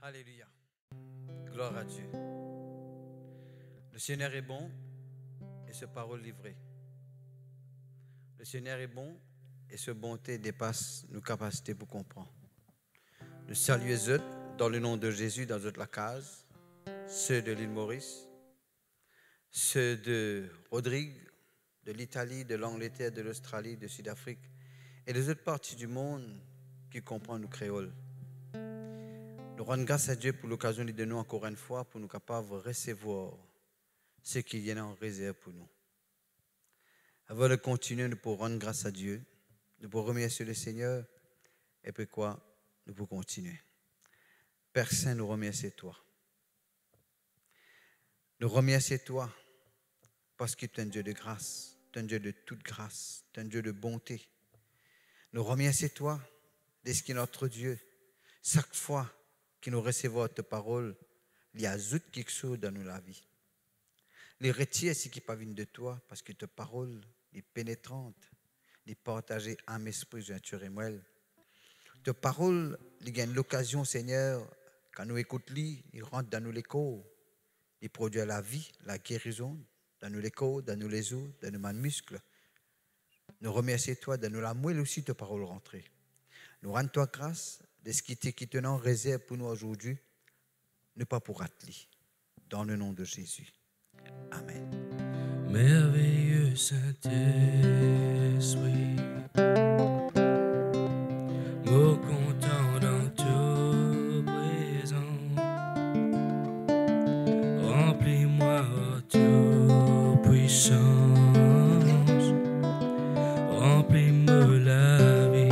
Alléluia. Gloire à Dieu. Le Seigneur est bon et sa parole livrée. Le Seigneur est bon et sa bonté dépasse nos capacités pour comprendre. Nous saluons eux dans le nom de Jésus dans toute la case, ceux de l'île Maurice, ceux de Rodrigue, de l'Italie, de l'Angleterre, de l'Australie, de Sud-Afrique et des autres parties du monde qui comprennent le créole. Nous rendons grâce à Dieu pour l'occasion de nous encore une fois pour nous capables de recevoir ce qui vient en réserve pour nous. Avant de continuer, nous pouvons rendre grâce à Dieu, nous pouvons remercier le Seigneur et puis quoi, nous pouvons continuer. Père Saint, nous remercions toi. Nous remercions toi parce que tu es un Dieu de grâce, tu es un Dieu de toute grâce, tu es un Dieu de bonté. Nous remercions toi de ce qui est notre Dieu. Chaque fois que nous recevons ta parole, il y a quelque chose dans la vie. Les retire ce qui ne vient de toi parce que ta parole est pénétrante, est partagée à mes esprits naturels. Ta parole, il y a l'occasion, Seigneur, quand nous écoutons, il rentre dans nos corps, il produit la vie, la guérison, dans nos corps, dans nos os, dans nos muscles. Nous remercions toi de nous la moelle aussi ta parole rentrée. Nous rendons toi grâce de ce qui te en réserve pour nous aujourd'hui, ne pas pour atteler. Dans le nom de Jésus. Amen. Merveilleux Saint-Esprit, mot content dans tout présent, remplis-moi toute puissance, remplis-moi la vie.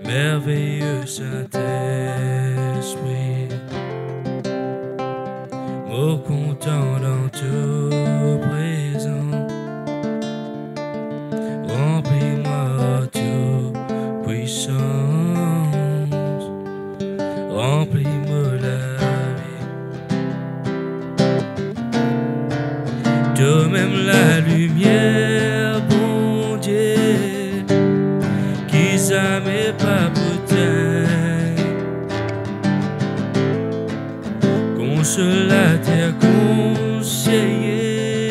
Merveilleux Saint-Esprit, mot content dans tout présent, remplis-moi toute puissance, remplis-moi la vie. Toi-même la lumière, bon Dieu, qui jamais pas consolateur, conseiller,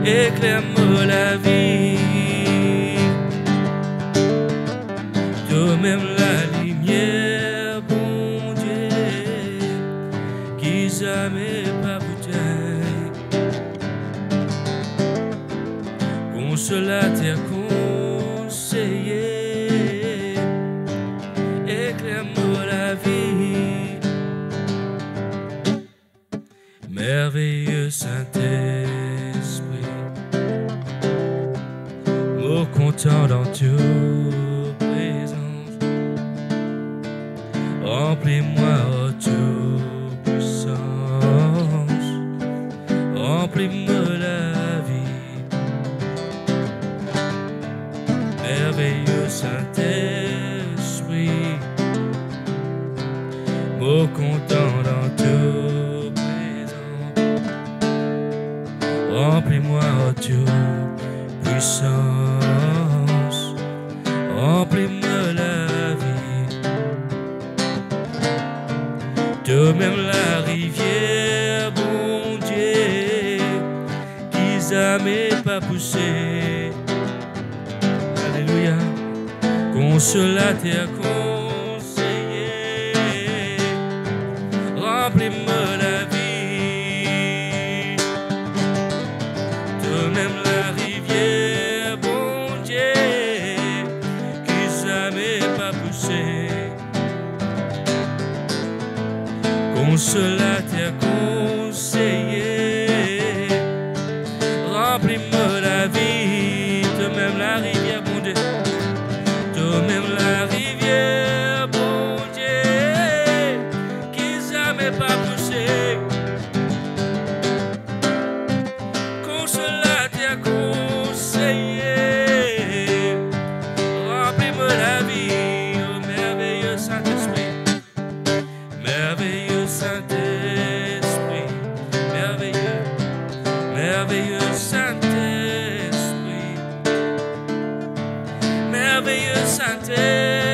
éclaire-moi la vie. Toi-même la lumière, bon Dieu, qui jamais pas bouteille. Consolateur, conseiller, éclaire-moi la vie. Merveilleux Saint-Esprit, mot content dans toute présence, remplis-moi toute puissance, remplis-moi la vie. Merveilleux Saint-Esprit, mot content dans toute remplis-moi toute puissance, remplis-moi la vie. Toi-même la rivière, bon Dieu, qui jamais pas poussé. Alléluia. Consolateur, conseiller, remplis-moi la vie. Même la rivière, bon Dieu, qui jamais pas poussé. Consolateur, conseiller, remplis-moi la vie. Toi-même la rivière, bon Dieu, toi-même la rivière, bon Dieu, qui jamais pas poussé. Conseiller, remplis-moi la vie, oh merveilleux Saint-Esprit, merveilleux Saint-Esprit, merveilleux, merveilleux Saint-Esprit, merveilleux Saint-Esprit.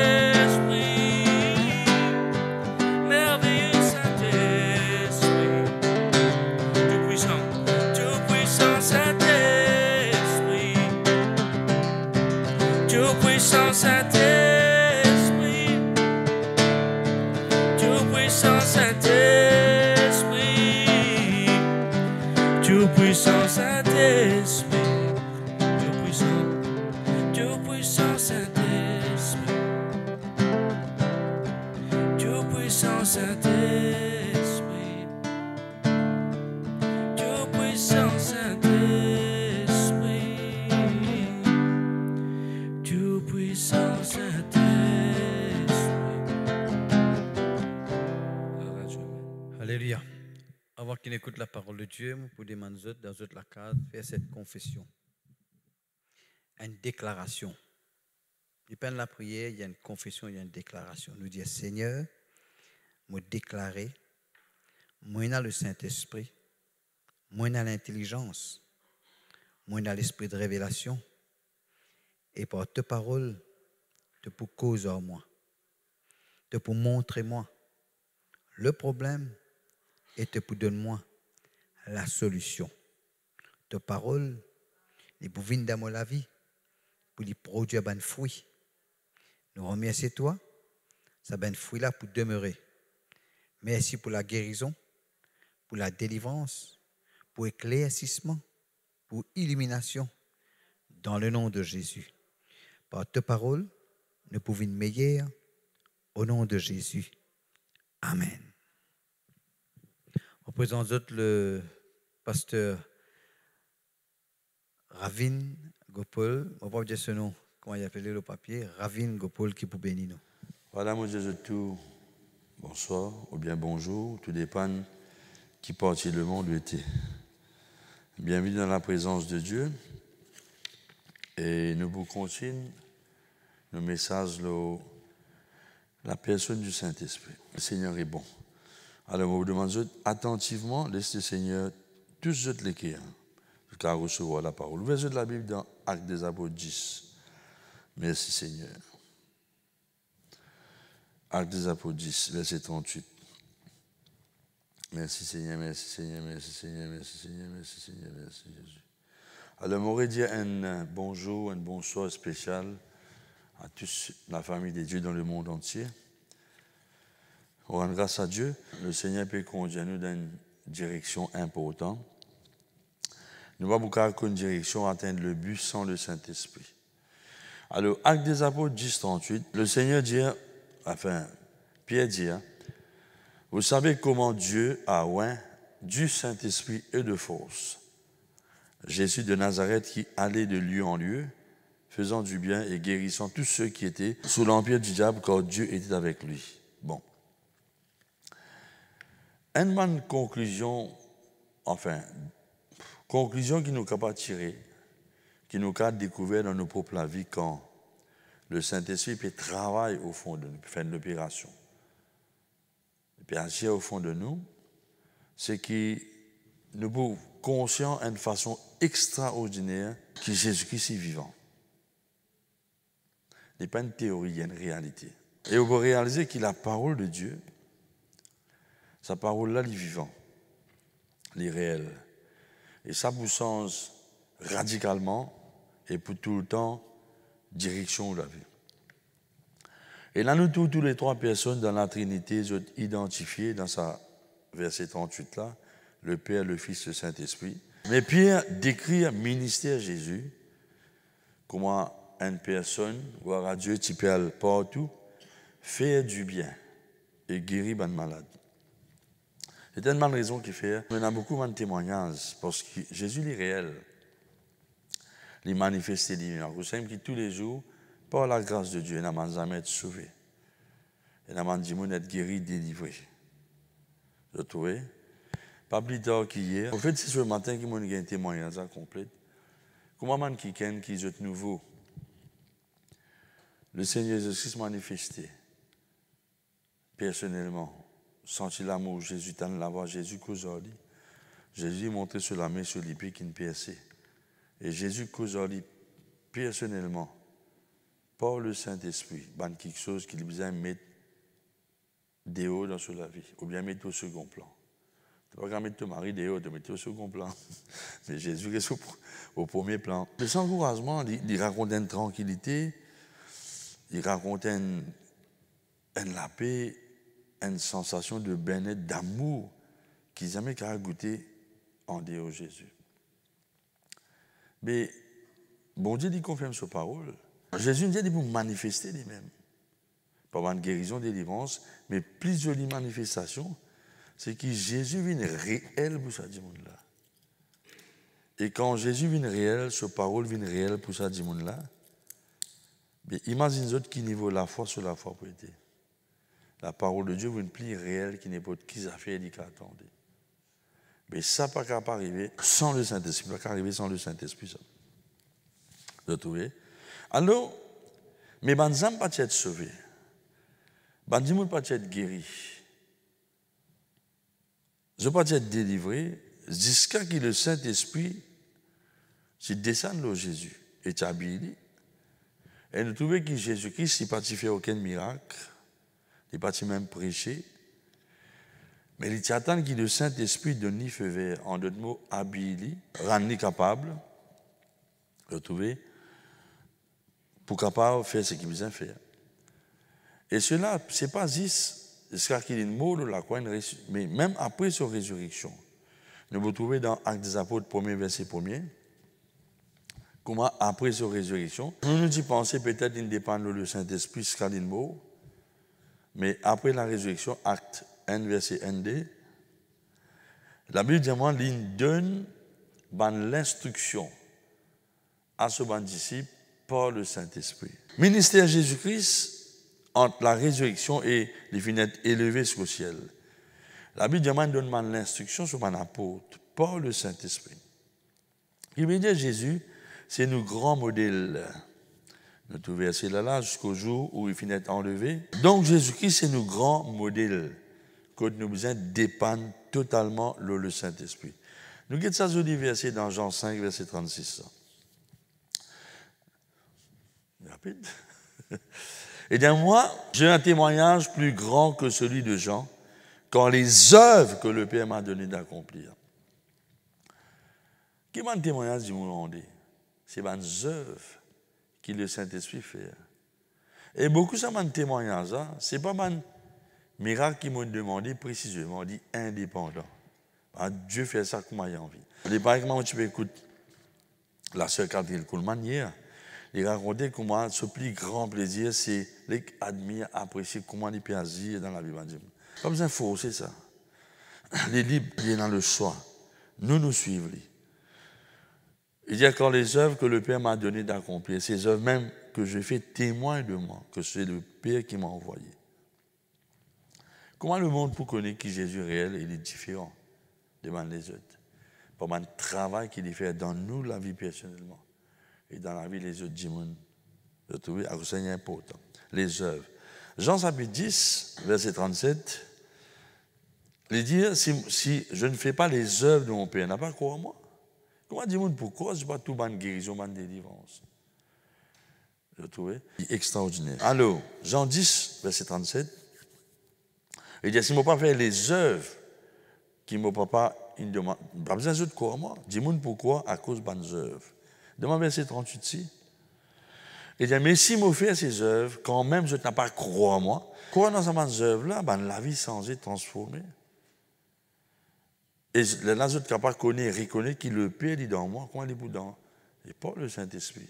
écoute la parole de Dieu, pour demander aux autres, dans autres la carte, faire cette confession. Une déclaration. Il n'y a pas de la prière, il y a une confession, il y a une déclaration. Nous dire, Seigneur, me déclarer, moi dans le Saint-Esprit, moi dans l'intelligence, moi dans l'esprit de révélation, et par ta parole, te pour causer en moi, te pour montrer moi le problème et te pour donner moi la solution. Ta parole, les pour venir dans la vie, pour les produire un fruit. Nous remercions toi, ça ben fruit là pour demeurer. Merci pour la guérison, pour la délivrance, pour éclaircissement, pour illumination, dans le nom de Jésus. Par ta parole, nous pouvons être meilleurs au nom de Jésus. Amen. On présente le pasteur Ravin Gopal. On va pas dire ce nom, comment il appelé le papier, Ravin Gopal qui peut bénir nous. Voilà, mon Dieu de tout, bonsoir ou bien bonjour, tout dépend qui partie le monde était. Bienvenue dans la présence de Dieu et nous vous continuons le message de la personne du Saint-Esprit. Le Seigneur est bon. Alors, je vous demande attentivement, laissez le Seigneur tous l'écrire jusqu'à recevoir la parole. Verset de la Bible dans Actes des Apôtres 10. Merci Seigneur. Actes des Apôtres 10, verset 38. Merci Seigneur, merci Seigneur, merci Seigneur, merci Seigneur, merci Seigneur, merci Jésus. Alors, j'aimerais dire un bonjour, un bonsoir spécial à toute la famille de Dieu dans le monde entier. On rend grâce à Dieu. Le Seigneur peut conduire nous dans une direction importante. Nous ne pouvons pas qu'une direction atteindre le but sans le Saint-Esprit. Alors, Actes des Apôtres 10, 38, le Seigneur dit, Pierre dit, vous savez comment Dieu a oint du Saint-Esprit et de force Jésus de Nazareth qui allait de lieu en lieu, faisant du bien et guérissant tous ceux qui étaient sous l'empire du diable, car Dieu était avec lui. Bon. Une bonne conclusion qui nous a tirée, qui nous a découvert dans nos propres vies quand le Saint-Esprit peut travailler au fond de nous, faire une opération. Et puis agir au fond de nous, c'est que nous sommes conscients d'une façon extraordinaire que Jésus-Christ est vivant. Ce n'est pas une théorie, il y a une réalité. Et on peut réaliser que la parole de Dieu, sa parole-là, elle est vivante, elle est réelle. Et ça vous change radicalement et pour tout le temps, direction de la vie. Et là, nous tous les trois personnes dans la Trinité sont identifiées dans sa verset 38 là, le Père, le Fils, le Saint-Esprit. Mais Pierre décrit le ministère de Jésus, comment une personne, voir à Dieu, qui parle partout, faire du bien et guérir les malades. C'est une bonne raison qui fait. On a beaucoup de témoignages parce que Jésus est réel. Il manifeste des miracles. Vous savez que tous les jours, par la grâce de Dieu, il n'a jamais été sauvé. Il n'a jamais dit être guéri, délivré. Vous trouvez? Pas plus tard qu'hier. En fait, c'est ce matin qu'il m'a eu un témoignage complet. Comment quelqu'un qui est nouveau, le Seigneur Jésus-Christ manifesté personnellement. Senti l'amour de Jésus, dans la voix Jésus causali. Jésus montré sur la main sur les pieds qui ne perçait. Et Jésus causali personnellement, par le Saint-Esprit, ban quelque chose qu'il besoin de mettre dehors dans la vie, ou bien mettre au second plan. Tu ne vas pas mettre ton mari dehors, tu mettre au second plan. Mais Jésus reste au premier plan. Le sans encouragement, il raconte une tranquillité, il raconte une la paix, une sensation de bien-être, d'amour qu'ils n'ont jamais qu'à goûter en dehors de Jésus. Mais bon Dieu dit confirme sa parole. Jésus nous dit pour manifester lui-même. Pas une guérison, délivrance, mais plus jolie manifestation, c'est que Jésus vient réel pour ça du monde-là. Et quand Jésus vient réel, sa parole vient réelle pour ça du monde-là, imagine autres qui niveau la foi sur la foi pour être. La parole de Dieu veut une pli réelle qui n'est pas de qui a fait et qui attendait. Mais ça pas capable arriver sans le Saint-Esprit. Pas capable arriver sans le Saint-Esprit, ça. Vous trouvez? Alors, mais les âmes ne peuvent pas être sauvées. Les gens ne peuvent pas être guéris. Ils ne peuvent pas être délivrés jusqu'à ce que le Saint-Esprit descende sur Jésus et t'habille. Et nous trouvons que Jésus-Christ n'a pas fait aucun miracle. Il n'a pas même prêché. Mais il attend que le Saint-Esprit donne feu vert, en d'autres mots, habille, rendre capable, retrouver, pour capable de faire ce qu'il besoin faire. Et cela, ce n'est pas juste jusqu'à qu'il y ait une mort, mais même après sa résurrection. Nous vous trouvez dans Actes des Apôtres, 1er verset 1er, comment après sa résurrection, nous nous y pensons peut-être qu'il dépend du Saint-Esprit jusqu'à une mort, mais après la résurrection, Acte 1, verset 1d, la Bible dit moi, il donne l'instruction à ce bon disciple par le Saint-Esprit. Ministère Jésus-Christ, entre la résurrection et les fenêtres élevées sur le ciel. La Bible dit moi, donne l'instruction sur mon apôtre par le Saint-Esprit. Il veut dire Jésus, c'est nos grands modèles. Nous trouvons verset là jusqu'au jour où il finit d'être enlevé. Donc Jésus-Christ, c'est nos grands modèles que nous besoin dépendre totalement le Saint-Esprit. Nous regardons ça sur les versets dans Jean 5, verset 36. Rapide. Eh bien, moi, j'ai un témoignage plus grand que celui de Jean, quand les œuvres que le Père m'a donné d'accomplir. Qui m'a un témoignage du monde? C'est les œuvres que le Saint-Esprit fait. Et beaucoup ça m'a un témoignage, ce n'est pas un miracle qui m'a demandé précisément, dit indépendant. Dieu fait ça comme il a envie. Par exemple, tu peux écouter la sœur Catherine Kuhlman hier. Il racontait comment ce plus grand plaisir, c'est d'admirer, apprécier comment il peut agir dans la vie de Dieu. Comme ça, il faut c'est ça. Les libres, il est dans le choix. Nous suivons. Il dit quand les œuvres que le Père m'a donné d'accomplir, ces œuvres même que je fais témoin de moi, que c'est le Père qui m'a envoyé. Comment le monde peut connaître que Jésus est réel et il est différent de les autres? Par le travail qu'il fait dans nous, la vie personnellement. Et dans la vie, les autres démons. Vous trouvez, c'est important. Les œuvres. Jean chapitre 10, verset 37, il dit, si je ne fais pas les œuvres de mon Père, n'a pas croire en moi. Comment dis-moi pourquoi je ne pas tout ban guérison, ban délivrance? Vous trouvez? Extraordinaire. Alors, Jean 10, verset 37, il dit, si je ne pas faire les œuvres qui ne m'ont pas, il ne demande pas besoin de croire en moi. Dis-moi pourquoi, à cause de bonnes œuvres. Dans verset 38 ici, il dit, mais si je fais ces œuvres, quand même je n'ai pas croire en moi, croire dans ces œuvres-là, ben, la vie changée, transformée. Et là, je suis capable de connaître, reconnaître qu'il le Père est dans moi, comment il est dans et pas le Saint-Esprit.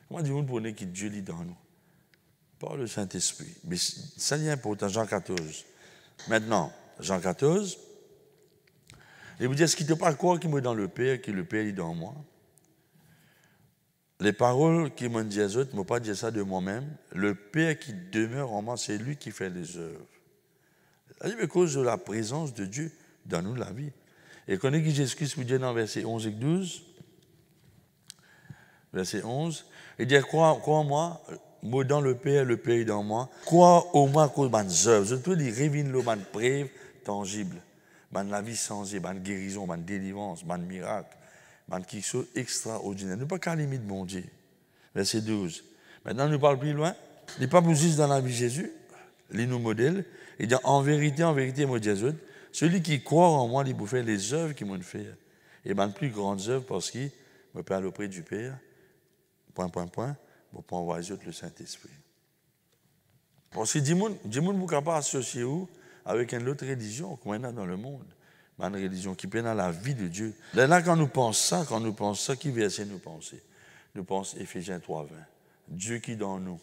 Comment dit-on pour que Dieu est dans nous? Pas le Saint-Esprit. Mais ça est important, Jean 14. Maintenant, Jean 14, il vous dit, est-ce qu'il ne peut pas croire qu'il est dans le Père, que le Père est dans moi? Les paroles qui m'ont dit aux autres, ne m'ont pas dit ça de moi-même. Le Père qui demeure en moi, c'est lui qui fait les œuvres. C'est à cause de la présence de Dieu dans nous, la vie. Et connaissez que Jésus-Christ vous dit dans verset 11 et 12, verset 11, il dit, crois en moi, moi dans le Père est dans moi, crois au moins à cause de mes œuvres. Je te dis, révèle le man preuve tangible, la vie changée, guérison, délivrance, miracle. Quelque chose d'extraordinaire. Nous ne pouvons pas qu'à la limite, mon Dieu. Verset 12. Maintenant, nous parlons plus loin. Il n'est pas juste dans la vie de Jésus. Il nous modèle. Il dit, en vérité, moi, Jésus, celui qui croit en moi, il peut faire les œuvres qu'il m'a fait. Et les plus grandes œuvres parce qu'il me parle auprès du Père. Pour envoyer les autres le Saint-Esprit. Parce que dis-moi, vous ne pas associer avec une autre religion qu'on a dans le monde. Une religion qui peine à la vie de Dieu. Là, quand nous pensons ça, qui verset nous penser? Nous pensons Éphésiens 3, 20. Dieu qui est dans nous,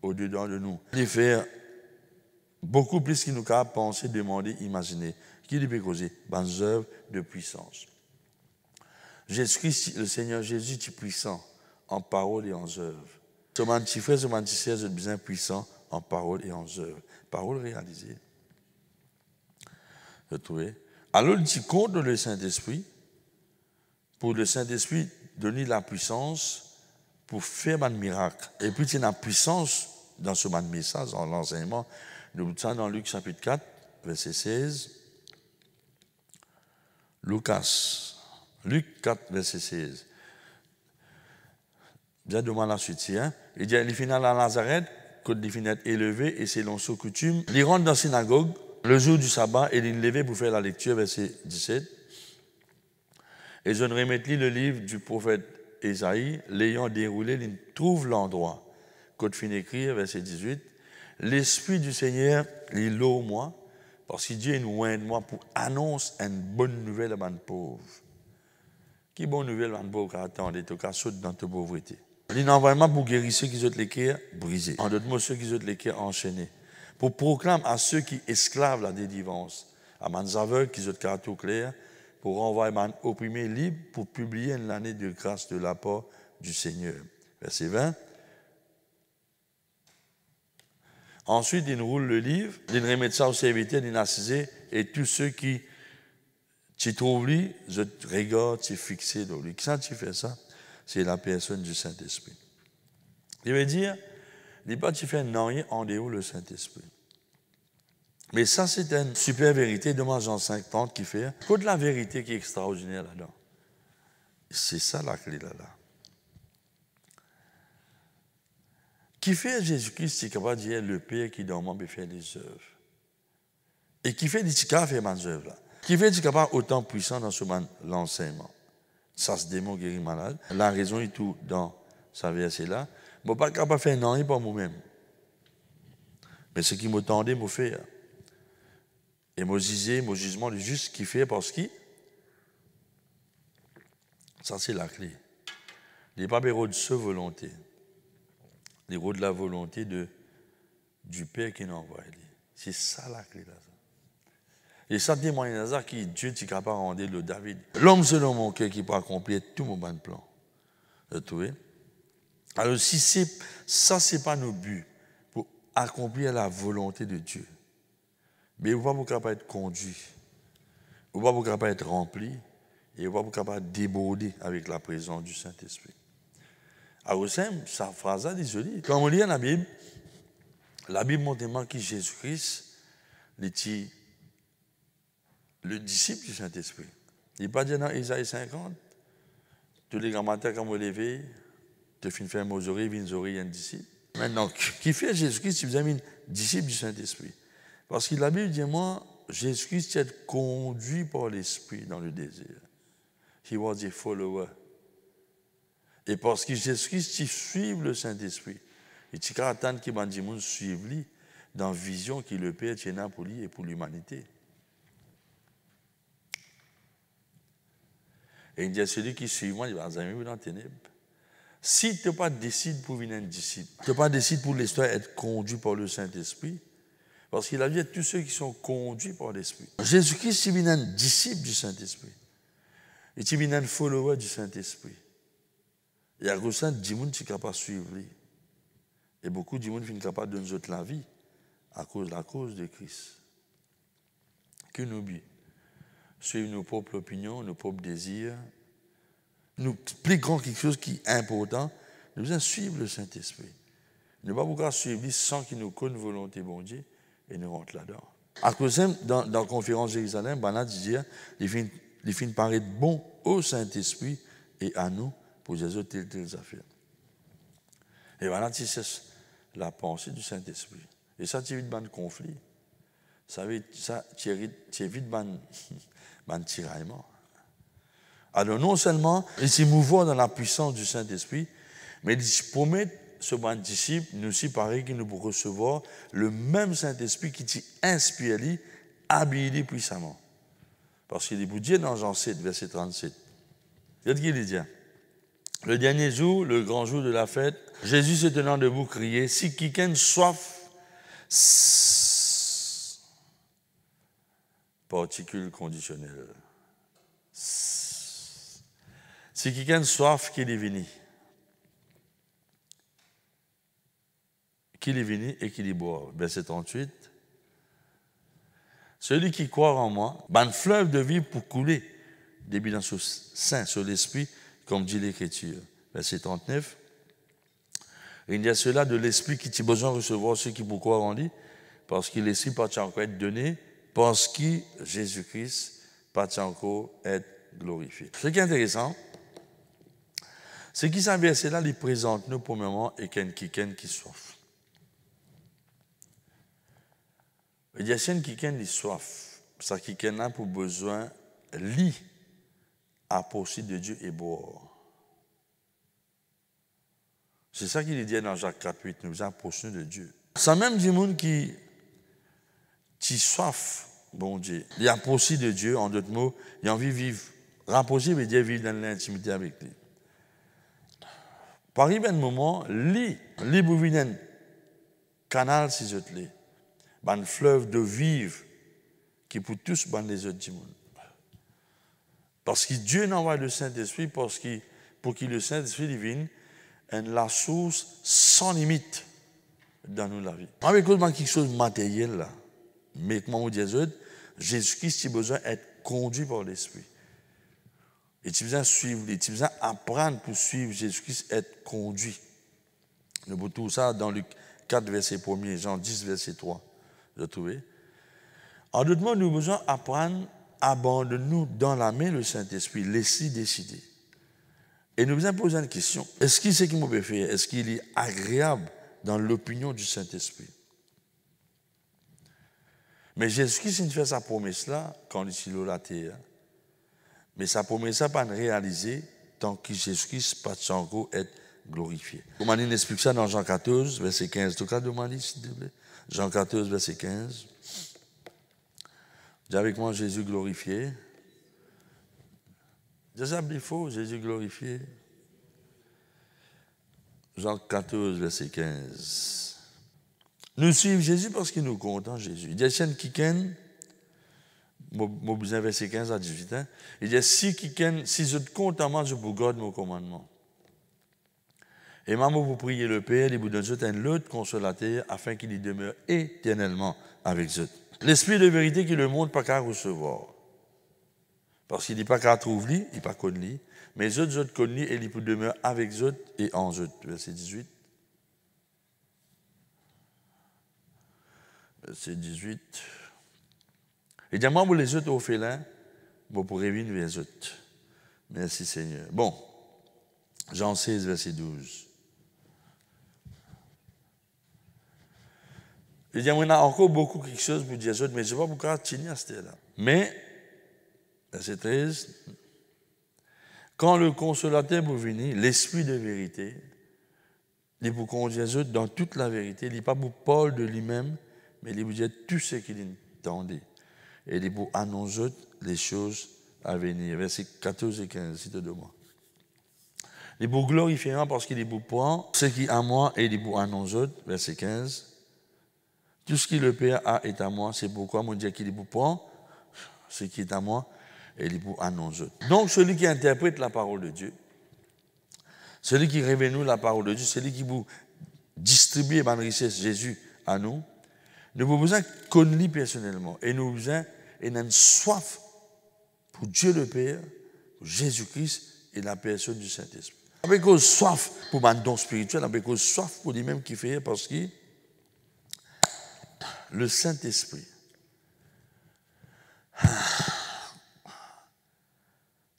au-dedans de nous. Il fait beaucoup plus qu'il nous capable de penser, demander, imaginer. Qui peut causer? Bonnes œuvres de puissance. Jésus-Christ, le Seigneur Jésus, est puissant en parole et en œuvre. Ce petit frère, ce petit sœur, est bien puissant en parole et en œuvre. Parole réalisée. Vous trouvez? Alors, il dit contre le Saint-Esprit, pour le Saint-Esprit donner la puissance pour faire un miracle. Et puis, il y a la puissance dans ce message, dans l'enseignement. Nous avons ça dans Luc chapitre 4, verset 16. Luc 4, verset 16. Bien devant la suite, hein? Il dit, il finit à Nazareth, côté il finit élevé, et selon sa coutume, il rentre dans la synagogue le jour du sabbat, et il levé pour faire la lecture, verset 17. Et je ne remettis le livre du prophète Ésaïe, l'ayant déroulé, il trouve l'endroit. Côte fin écrit, verset 18. L'Esprit du Seigneur, il loue moi, parce que Dieu est loin de moi pour annoncer une bonne nouvelle à mes pauvres. Qui bonne nouvelle à mes pauvres qui attendent, tu as sauté dans ta pauvreté. Il envoie moi pour guérir ceux qui ont les cœurs brisés. En d'autres mots, ceux qui ont les cœurs enchaînés. Pour proclamer à ceux qui esclavent la délivrance, à mes aveugles qui ont le carreau clair, pour envoyer mes opprimés libres, pour publier une année de grâce de la part du Seigneur. Verset 20. Ensuite, il roule le livre, il remet ça au serviteur, il assisé, et tous ceux qui tu trouvent lui, je te regarde, tu es fixé dans lui. Quand tu fais ça, c'est la personne du Saint-Esprit. Il veut dire, il ne dit pas tu fais rien en dehors le Saint-Esprit. Mais ça, c'est une super vérité de Jean 5:30 qui fait. Il y a de la vérité qui est extraordinaire là-dedans. C'est ça la clé là-dedans. Qui fait Jésus-Christ, c'est capable de dire le Père qui dans moi peut faire des œuvres. Et qui fait des ticas faire mes œuvres là. Qui fait des capable autant puissant dans l'enseignement. Ça se démon guérit malade. La raison est tout dans sa verset là. Je ne suis pas capable de faire rien pour moi-même. Mais ce qui m'attendait, me faire. Et mon jugement, le juste qui fait parce que ça c'est la clé. Il n'est pas héros de sa volonté. L'héros de la volonté du Père qui nous envoie. C'est ça la clé là. Et ça témoigne qui Dieu est capable de rendre le David. L'homme selon mon cœur qui peut accomplir tout mon bon plan. Vous trouvez? Alors si ça c'est pas nos buts pour accomplir la volonté de Dieu. Mais vous ne pouvez pas être conduit. Vous ne pouvez pas être rempli. Et vous ne pouvez pas être débordé avec la présence du Saint-Esprit. Alors, sa phrase est jolie. Quand on lit la Bible montre que Jésus-Christ est le disciple du Saint-Esprit. Il n'est pas dit dans Isaïe 50, tous les grands matins, quand vous levez, tu finis faire vos oreilles, vos oreilles, un disciple. Maintenant, qui fait Jésus-Christ, vous avez un disciple du Saint-Esprit. Parce que la Bible dit, moi, Jésus-Christ est conduit par l'Esprit dans le désir. He was a follower. Et parce que Jésus-Christ suit le Saint-Esprit, et tu vas attendre que les gens suivent lui dans la vision que le Père tient pour lui et pour l'humanité. Et il dit à celui qui suit moi, il va jamais dans les ténèbres. Si tu n'as pas décidé pour venir un disciple, tu n'as pas décidé pour l'histoire être conduit par le Saint-Esprit, parce qu'il a dit à tous ceux qui sont conduits par l'Esprit. Jésus-Christ, il est un disciple du Saint-Esprit. Et il est un follower du Saint-Esprit. Et à cause de ça, des gens sont capables de suivre lui. Et beaucoup de gens sont capables de nous donner la vie à cause de Christ. Que nous oublions. Suivre nos propres opinions, nos propres désirs. Nous, plus grand quelque chose qui est important, nous devons suivre le Saint-Esprit. Ne pas pouvoir suivre lui sans qu'il nous connaisse volonté bon Dieu et nous rentre là-dedans. À cause de ça, dans la conférence de Jérusalem, Banat dit, il finit par être bon au Saint-Esprit et à nous pour les autres telles affaires. Et voilà, c'est la pensée du Saint-Esprit. Et ça, tu évites de conflit. Ça, tu évites de tiraillement. Alors, non seulement, il s'émouvoir dans la puissance du Saint-Esprit, mais il promet ce bon disciple, nous aussi, pareil, qu'il nous peut recevoir le même Saint-Esprit qui t'inspire, habille puissamment. Parce qu'il est pour dire dans Jean 7, verset 37. Regardez ce qu'il dit. Le dernier jour, le grand jour de la fête, Jésus se tenant debout criait, si quelqu'un soif, particule conditionnelle. Si quelqu'un soif, qu'il est venu. Qu'il est venu et qu'il y boit. Verset 38. Celui qui croit en moi, un fleuve de vie pour couler des bilans sur saint, sur l'esprit, comme dit l'Écriture. Verset 39. Il y a cela de l'esprit qui a besoin de recevoir ceux qui pour croire en lui, parce que l'esprit peut encore être donné, parce que Jésus-Christ peut encore être glorifié. Ce qui est intéressant, c'est que ce verset-là, il présente nous premièrement et quelqu'un qui soif. Il y a quelqu'un qui soif, ça qui a pour besoin lit à poursuite de Dieu et boire. C'est ça qu'il dit dans Jacques 4:8, nous avons poursuite de Dieu. Ça même du monde qui soif, bon Dieu. Il y a poursuite de Dieu, en d'autres mots, il a envie de vivre. Rapprocher veut dire vivre dans l'intimité avec lui. Par un moment, lui pour venir un canal si je te l'ai, un fleuve de vivre qui pour tous les autres du monde. Parce que Dieu envoie le Saint-Esprit pour que le Saint-Esprit vienne la source sans limite dans nous la vie. Avec quelque chose de matériel là, mais comme on dit Jésus-Christ a besoin d'être conduit par l'Esprit. Et tu as besoin de suivre, et tu as besoin d'apprendre pour suivre Jésus-Christ, être conduit. Nous avons tout ça dans Luc 4, verset 1er, Jean 10, verset 3. Vous avez trouvé? En d'autres mots, nous avons besoin d'apprendre à abandonner dans la main le Saint-Esprit, laisser décider. Et nous avons poser une question. Est-ce qu'il sait qu'il m'a fait? Est-ce qu'il est agréable dans l'opinion du Saint-Esprit? Mais Jésus-Christ, il fait sa promesse-là quand il est sur la terre. Mais sa promesse n'a pas réalisée tant que Jésus-Christ pas encore être glorifié. Comment il explique ça dans Jean 14, verset 15. En tout cas, demandez s'il te plaît. Jean 14, verset 15. Dis avec moi Jésus glorifié. Déjà, il faut Jésus glorifié. Jean 14, verset 15. Nous suivons Jésus parce qu'il nous compte en Jésus. Il y a des qui ken, verset 15 à 18. Il y a si je te compte à moi, je vous garde mon commandement. Et maman, vous priez le Père, il vous donne un autre consolateur afin qu'il y demeure éternellement avec eux. L'esprit de vérité qui le monde pas qu'à recevoir. Parce qu'il n'est pas qu'à trouver, il n'est pas connu, mais les autres connus et il peut demeurer avec eux et en eux. Verset 18. Verset 18. Et dis-moi, vous les autres au félin, vous pourrez venir vers eux. Merci Seigneur. Bon, Jean 16, verset 12. Il y a encore beaucoup quelque chose pour dire mais je ne sais pas pourquoi tenir à ce là. Mais, verset 13, quand le consolateur vous venir, l'esprit de vérité, il vous conduire dans toute la vérité, il n'est pas pour parler de lui-même, mais il vous dit tout ce qu'il entendait. Et il vous annonce les choses à venir. Verset 14 et 15, si tu demandes. Il vous glorifier parce qu'il vous prend ce qui est à moi et il vous annonce, verset 15. Tout ce qui le Père a est à moi, c'est pourquoi mon Dieu qu'il vous prend ce qui est à moi et il vous annonce. Donc celui qui interprète la parole de Dieu, celui qui révèle nous la parole de Dieu, celui qui vous distribue la richesse Jésus à nous, nous avons besoin de connaître personnellement et nous avons besoin d'une soif pour Dieu le Père, pour Jésus-Christ et la personne du Saint-Esprit. Avec une soif pour un don spirituel, avec une soif pour lui-même qui fait parce que le Saint-Esprit,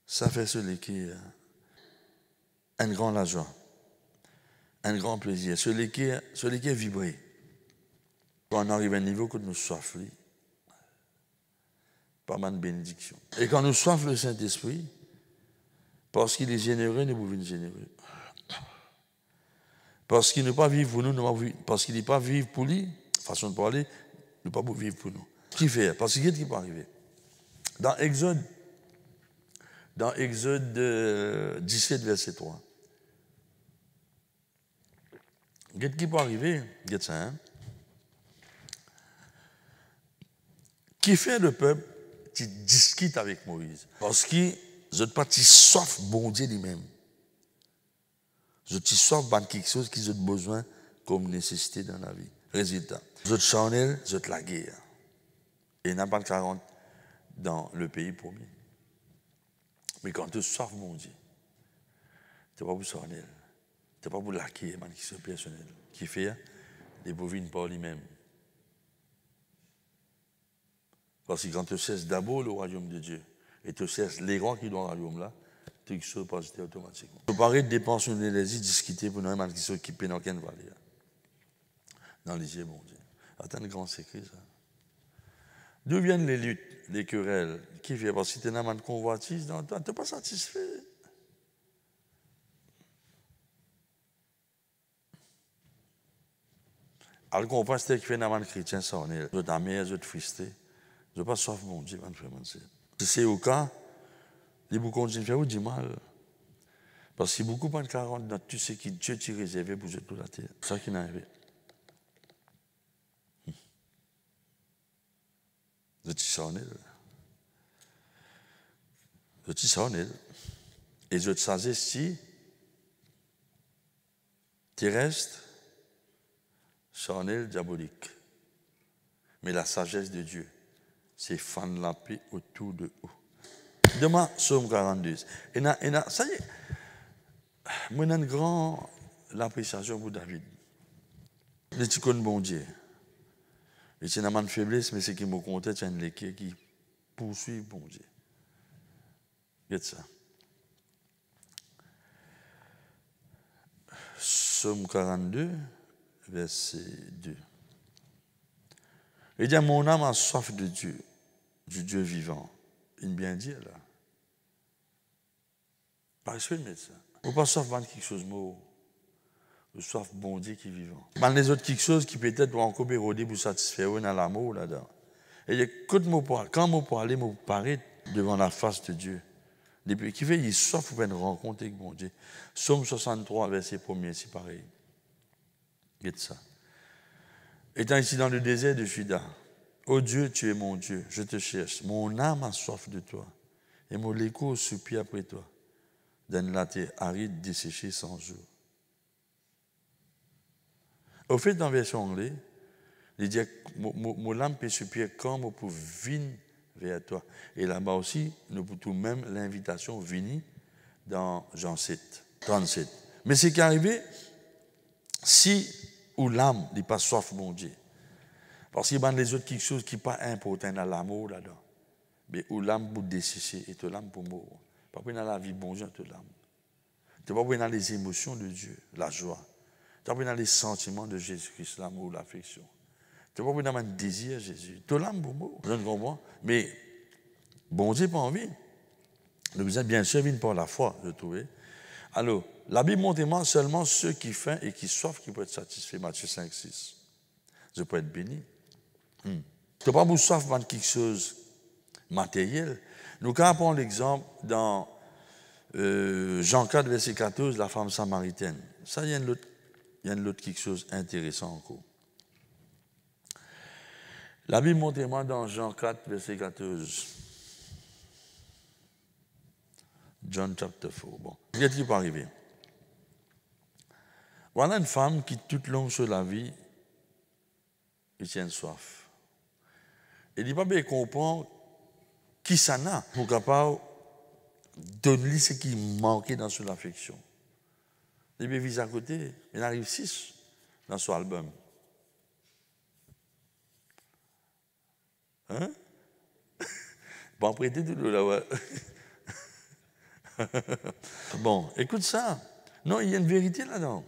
ça fait celui qui a un grand la joie, un grand plaisir, celui qui est vibré. Quand on arrive à un niveau que nous soif, pas mal de bénédiction. Et quand nous soif le Saint-Esprit, parce qu'il est généreux, nous pouvons être généreux. Parce qu'il n'est pas vivre pour nous, parce qu'il n'est pas vivre pour lui, façon de parler, ne pas vivre pour nous. Qui fait? Parce qu'il y a qui peut arriver. Dans Exode 17, verset 3. Qu'est-ce qui peut arriver? Qu'est-ce ça, hein? Qui fait le peuple qui discute avec Moïse? Parce que je ne pas soif bon Dieu lui-même. Je te soif de quelque chose qu'ils ont besoin comme nécessité dans la vie. Résultat, je te charnel, je te la guerre. Et il n'y a pas de 40 dans le pays promis. Mais quand tu soif, mon Dieu, tu n'es pas pour sonner. Tu n'es pas pour laquer, man, qui est personnel. Qui fait des bovines par lui-même. Parce que quand tu cesses d'abord le royaume de Dieu, et tu cesses les rois qui sont dans le royaume là, tu es sur positif automatiquement. Tu parles de dépenses de l'énergie, discuter pour nous, qui s'occupent dans quelle vallée. Dans les yeux, mon Dieu. C'est un grand secret, ça. D'où viennent les luttes, les querelles? Qui fait? Parce que tu es un de convoitise, tu n'es pas satisfait. Alors, qu'on pense que tu fais un chrétien, ça en est. Je t'amène, je te frustré. Je ne pas sauf mon Dieu, si c'est au cas, les beaucoup continuent à faire du mal. Parce que beaucoup de 40 dans tout ce qui Dieu t'a réservé pour toute la terre. C'est ça qui est arrivé. Je te sens Je te sens et je te sais si terrestre, charnel diabolique. Mais la sagesse de Dieu, c'est fan la paix autour de vous. Demain, Psaume 42. Et ça y est, moi j'ai une grande appréciation pour David. Le petit con bon Dieu. Et c'est une faiblesse, mais c'est qui me compte, c'est une léquée qui poursuit bon Dieu. Regarde ça. Psaume 42, verset 2. Il dit, mon âme a soif de Dieu, du Dieu vivant. Il bien dit là. Parce que médecin. Ou pas soif de quelque chose, mais soif bon Dieu qui est vivant. Mal les autres quelque chose qui peut-être vont encore béroder pour satisfaire dans l'amour là-dedans. Et écoute-moi quand moi pour aller me paraître devant la face de Dieu. Depuis qui fait il soif pour une rencontre avec bon Dieu. Psaume 63 verset 1er c'est pareil. Regarde ça. Étant ici dans le désert de Juda, ô Dieu, tu es mon Dieu, je te cherche. Mon âme a soif de toi, et mon écho soupire après toi, dans la terre aride, desséchée sans jour. Au fait, dans la version anglaise, il dit mon âme peut soupirer quand je peux venir vers toi. Et là-bas aussi, nous pouvons même l'invitation venir dans Jean 7, 37. Mais c'est qu'arrivé, si ou l'âme n'est pas soif, mon Dieu. Parce qu'il y a les autres quelque chose qui n'est pas important dans l'amour là-dedans. Mais où l'âme pour dessécher et l'âme pour mourir. Pas pour dans la vie, bon Dieu, te l'âme. Tu pas pour dans les émotions de Dieu, la joie. Tu pas pour dans les sentiments de Jésus-Christ, l'amour, l'affection. Tu pas pour dans le désir de Jésus. Te l'âme pour mourir. Je ne comprends. Mais bon Dieu n'a pas envie. Nous besoin bien sûr venir par la foi, je trouve. Alors, la Bible montre seulement ceux qui faim et qui soif qui peuvent être satisfaits. Matthieu 5, 6. Je peux être béni. Tu n'as pas besoin de soif de quelque chose de matériel. Nous allons prendre l'exemple dans Jean 4, verset 14, la femme samaritaine. Ça, il y a une autre quelque chose d'intéressant encore. La Bible montre dans Jean 4, verset 14. John chapter 4. Bon, qu'est-ce qui peut arriver? Voilà une femme qui, toute longue sur la vie, il tient soif. Il dit pas bien comprendre qui ça n'a pour capable donner ce qui manquait dans son affection. Il bien vise à côté, il arrive 6 dans son album. Hein? Bon, prêtez tout le là. Bon, écoute ça. Non, il y a une vérité là-dedans.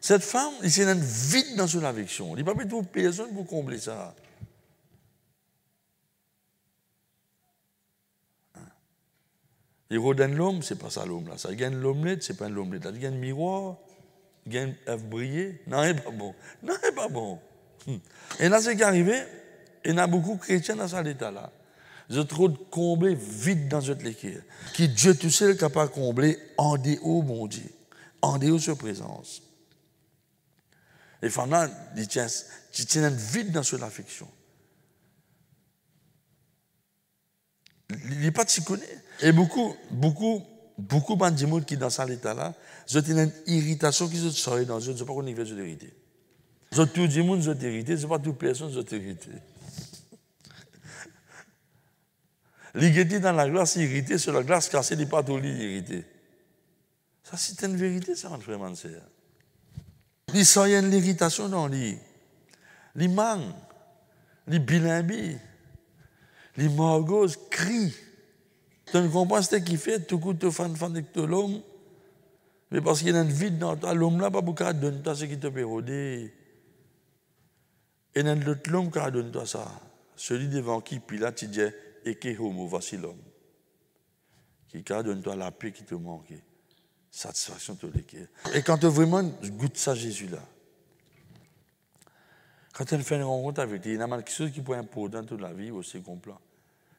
Cette femme, il s'est un vide dans son affection. Il n'y a pas de personne pour combler ça. Il redonne l'homme, ce n'est pas ça l'homme là. Ça gagne l'omelette, ce n'est pas un omelette. Il gagne un miroir, il gagne un œuf brillé. Non, il n'est pas bon. Non, il n'est pas bon. Et là, c'est qu'arrivé, il y a beaucoup de chrétiens dans cet état-là. Je trouve combler vide dans cette équipe. Qui Dieu tout seul est capable de combler en dehors, mon Dieu. En dehors de sa présence. Et pendant, il tient un vide dans son affection. Il n'est pas de s'y connaître. Et beaucoup de monde qui dans cet état-là, ils ont une irritation qui se sort dans eux, ils ne sont pas qu'on niveau de vérité. Ils ont tout le monde, ils ont hérité, ce n'est pas toute personne qui ont hérité. L'irrité dans la glace irrité, sur la glace cassée, il n'est pas tout irrité. Ça, c'est une vérité, ça, mon frère, mon sœur. Il y a l'irritation dans lui. Il manque. Il bilimbi. Il morgose, crie. Tu ne comprends pas ce qu'il fait, tout coup, tu fan avec l'homme. Mais parce qu'il y a un vide dans toi, l'homme là, pas beaucoup à donner toi ce qui te pérodé. Et il y a l'autre l'homme qui a donné toi ça. Celui devant qui, puis là, tu dis, et qui est homo, voici l'homme. Qui a donné toi la paix qui te manque. Satisfaction te l'équerre. Et quand tu vraiment goûtes ça, Jésus-là, quand tu fais une rencontre avec lui, il y a quelque chose qui peut être important dans toute la vie aussi complet.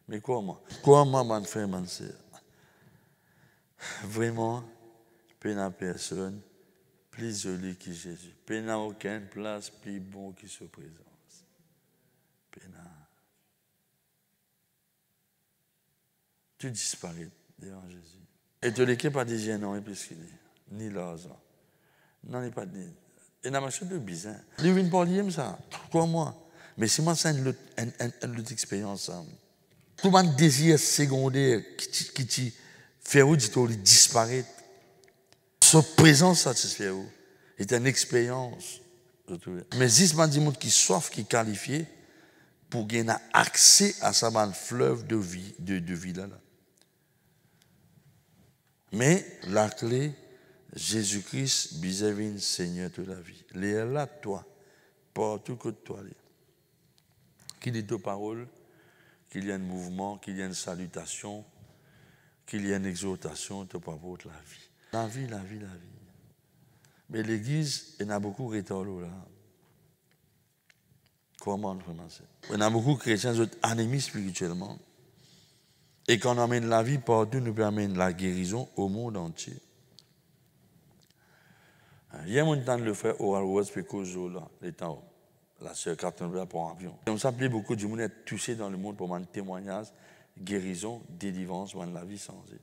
Mais comment? Comment, mon frère, mon sœur? Vraiment, il n'y a personne plus joli que Jésus. Il n'y a aucune place plus bon qui se présente. Tu disparais devant Jésus. Et tu n'es pas des non, et plus qu'il est. Ni Lazare. Non, il n'est pas dit. Et dans ma chose de bizarre. Il vient pas dire ça. Quoi, moi? Mais c'est moi, c'est une autre expérience. Tout mon désir secondaire qui te fait où tu disparaître. Sa présence satisfait où. C'est une expérience. Mais si c'est des gens qui soif, qui qualifié pour gagner accès à ce fleuve de vie, de vie là. Mais la clé, Jésus-Christ, vis-à-vis Seigneur de la vie. Il est là, toi, partout que toi. Qu'il y ait deux paroles, qu'il y ait un mouvement, qu'il y ait une salutation, qu'il y ait une exhortation, te propose la vie. La vie, la vie, la vie. Mais l'Église, il y en a beaucoup qui sont là. Comment on fait ça? Il y a beaucoup de chrétiens qui sont anémies spirituellement. Et quand on amène la vie partout, nous peut amener la guérison au monde entier. Il y a un temps le frère Oral West Pekozo, la sœur Catherine pour avion. On s'appelait beaucoup de monde être touché dans le monde pour un témoignage, guérison, délivrance, ou la vie sans eux.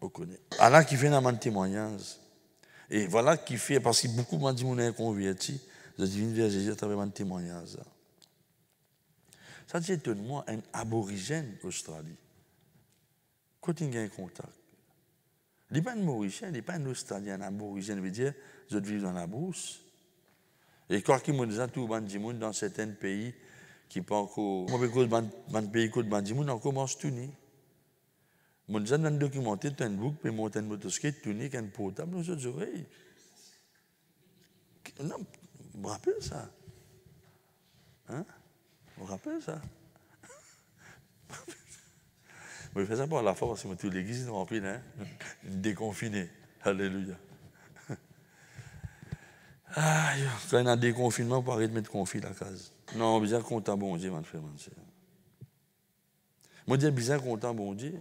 On connaît. Allah qui fait un témoignage. Et voilà qui fait, parce que beaucoup de gens sont convertis, je dis une Jésus à travers un témoignage. Ça, c'est étonnamment un aborigène d'Australie. Quand il y a un contact, il n'est pas un Mauricien, il n'est pas un Australien, un aborigène, veut dire, je vis dans la brousse. Et quand il y a tout le monde dans certains pays qui ne sont pas encore. Moi, dans les pays qui sont encore mange tout nu. Mon gens dans le documentaire, tu as un bouc, puis monter un motoskate, tout nu, un portable aux autres oreilles. Non, vous me rappelez ça? Hein? Vous me rappelez ça? Je fais ça pour la force, mais toute l'église est remplie, hein? Déconfinée. Alléluia. Aïe, quand il y a un déconfinement, pour arrêter de mettre conflit la case. Non, bizarre content, bon Dieu, mon frère, mon soeur. Moi, je dis bizarre content, bon Dieu.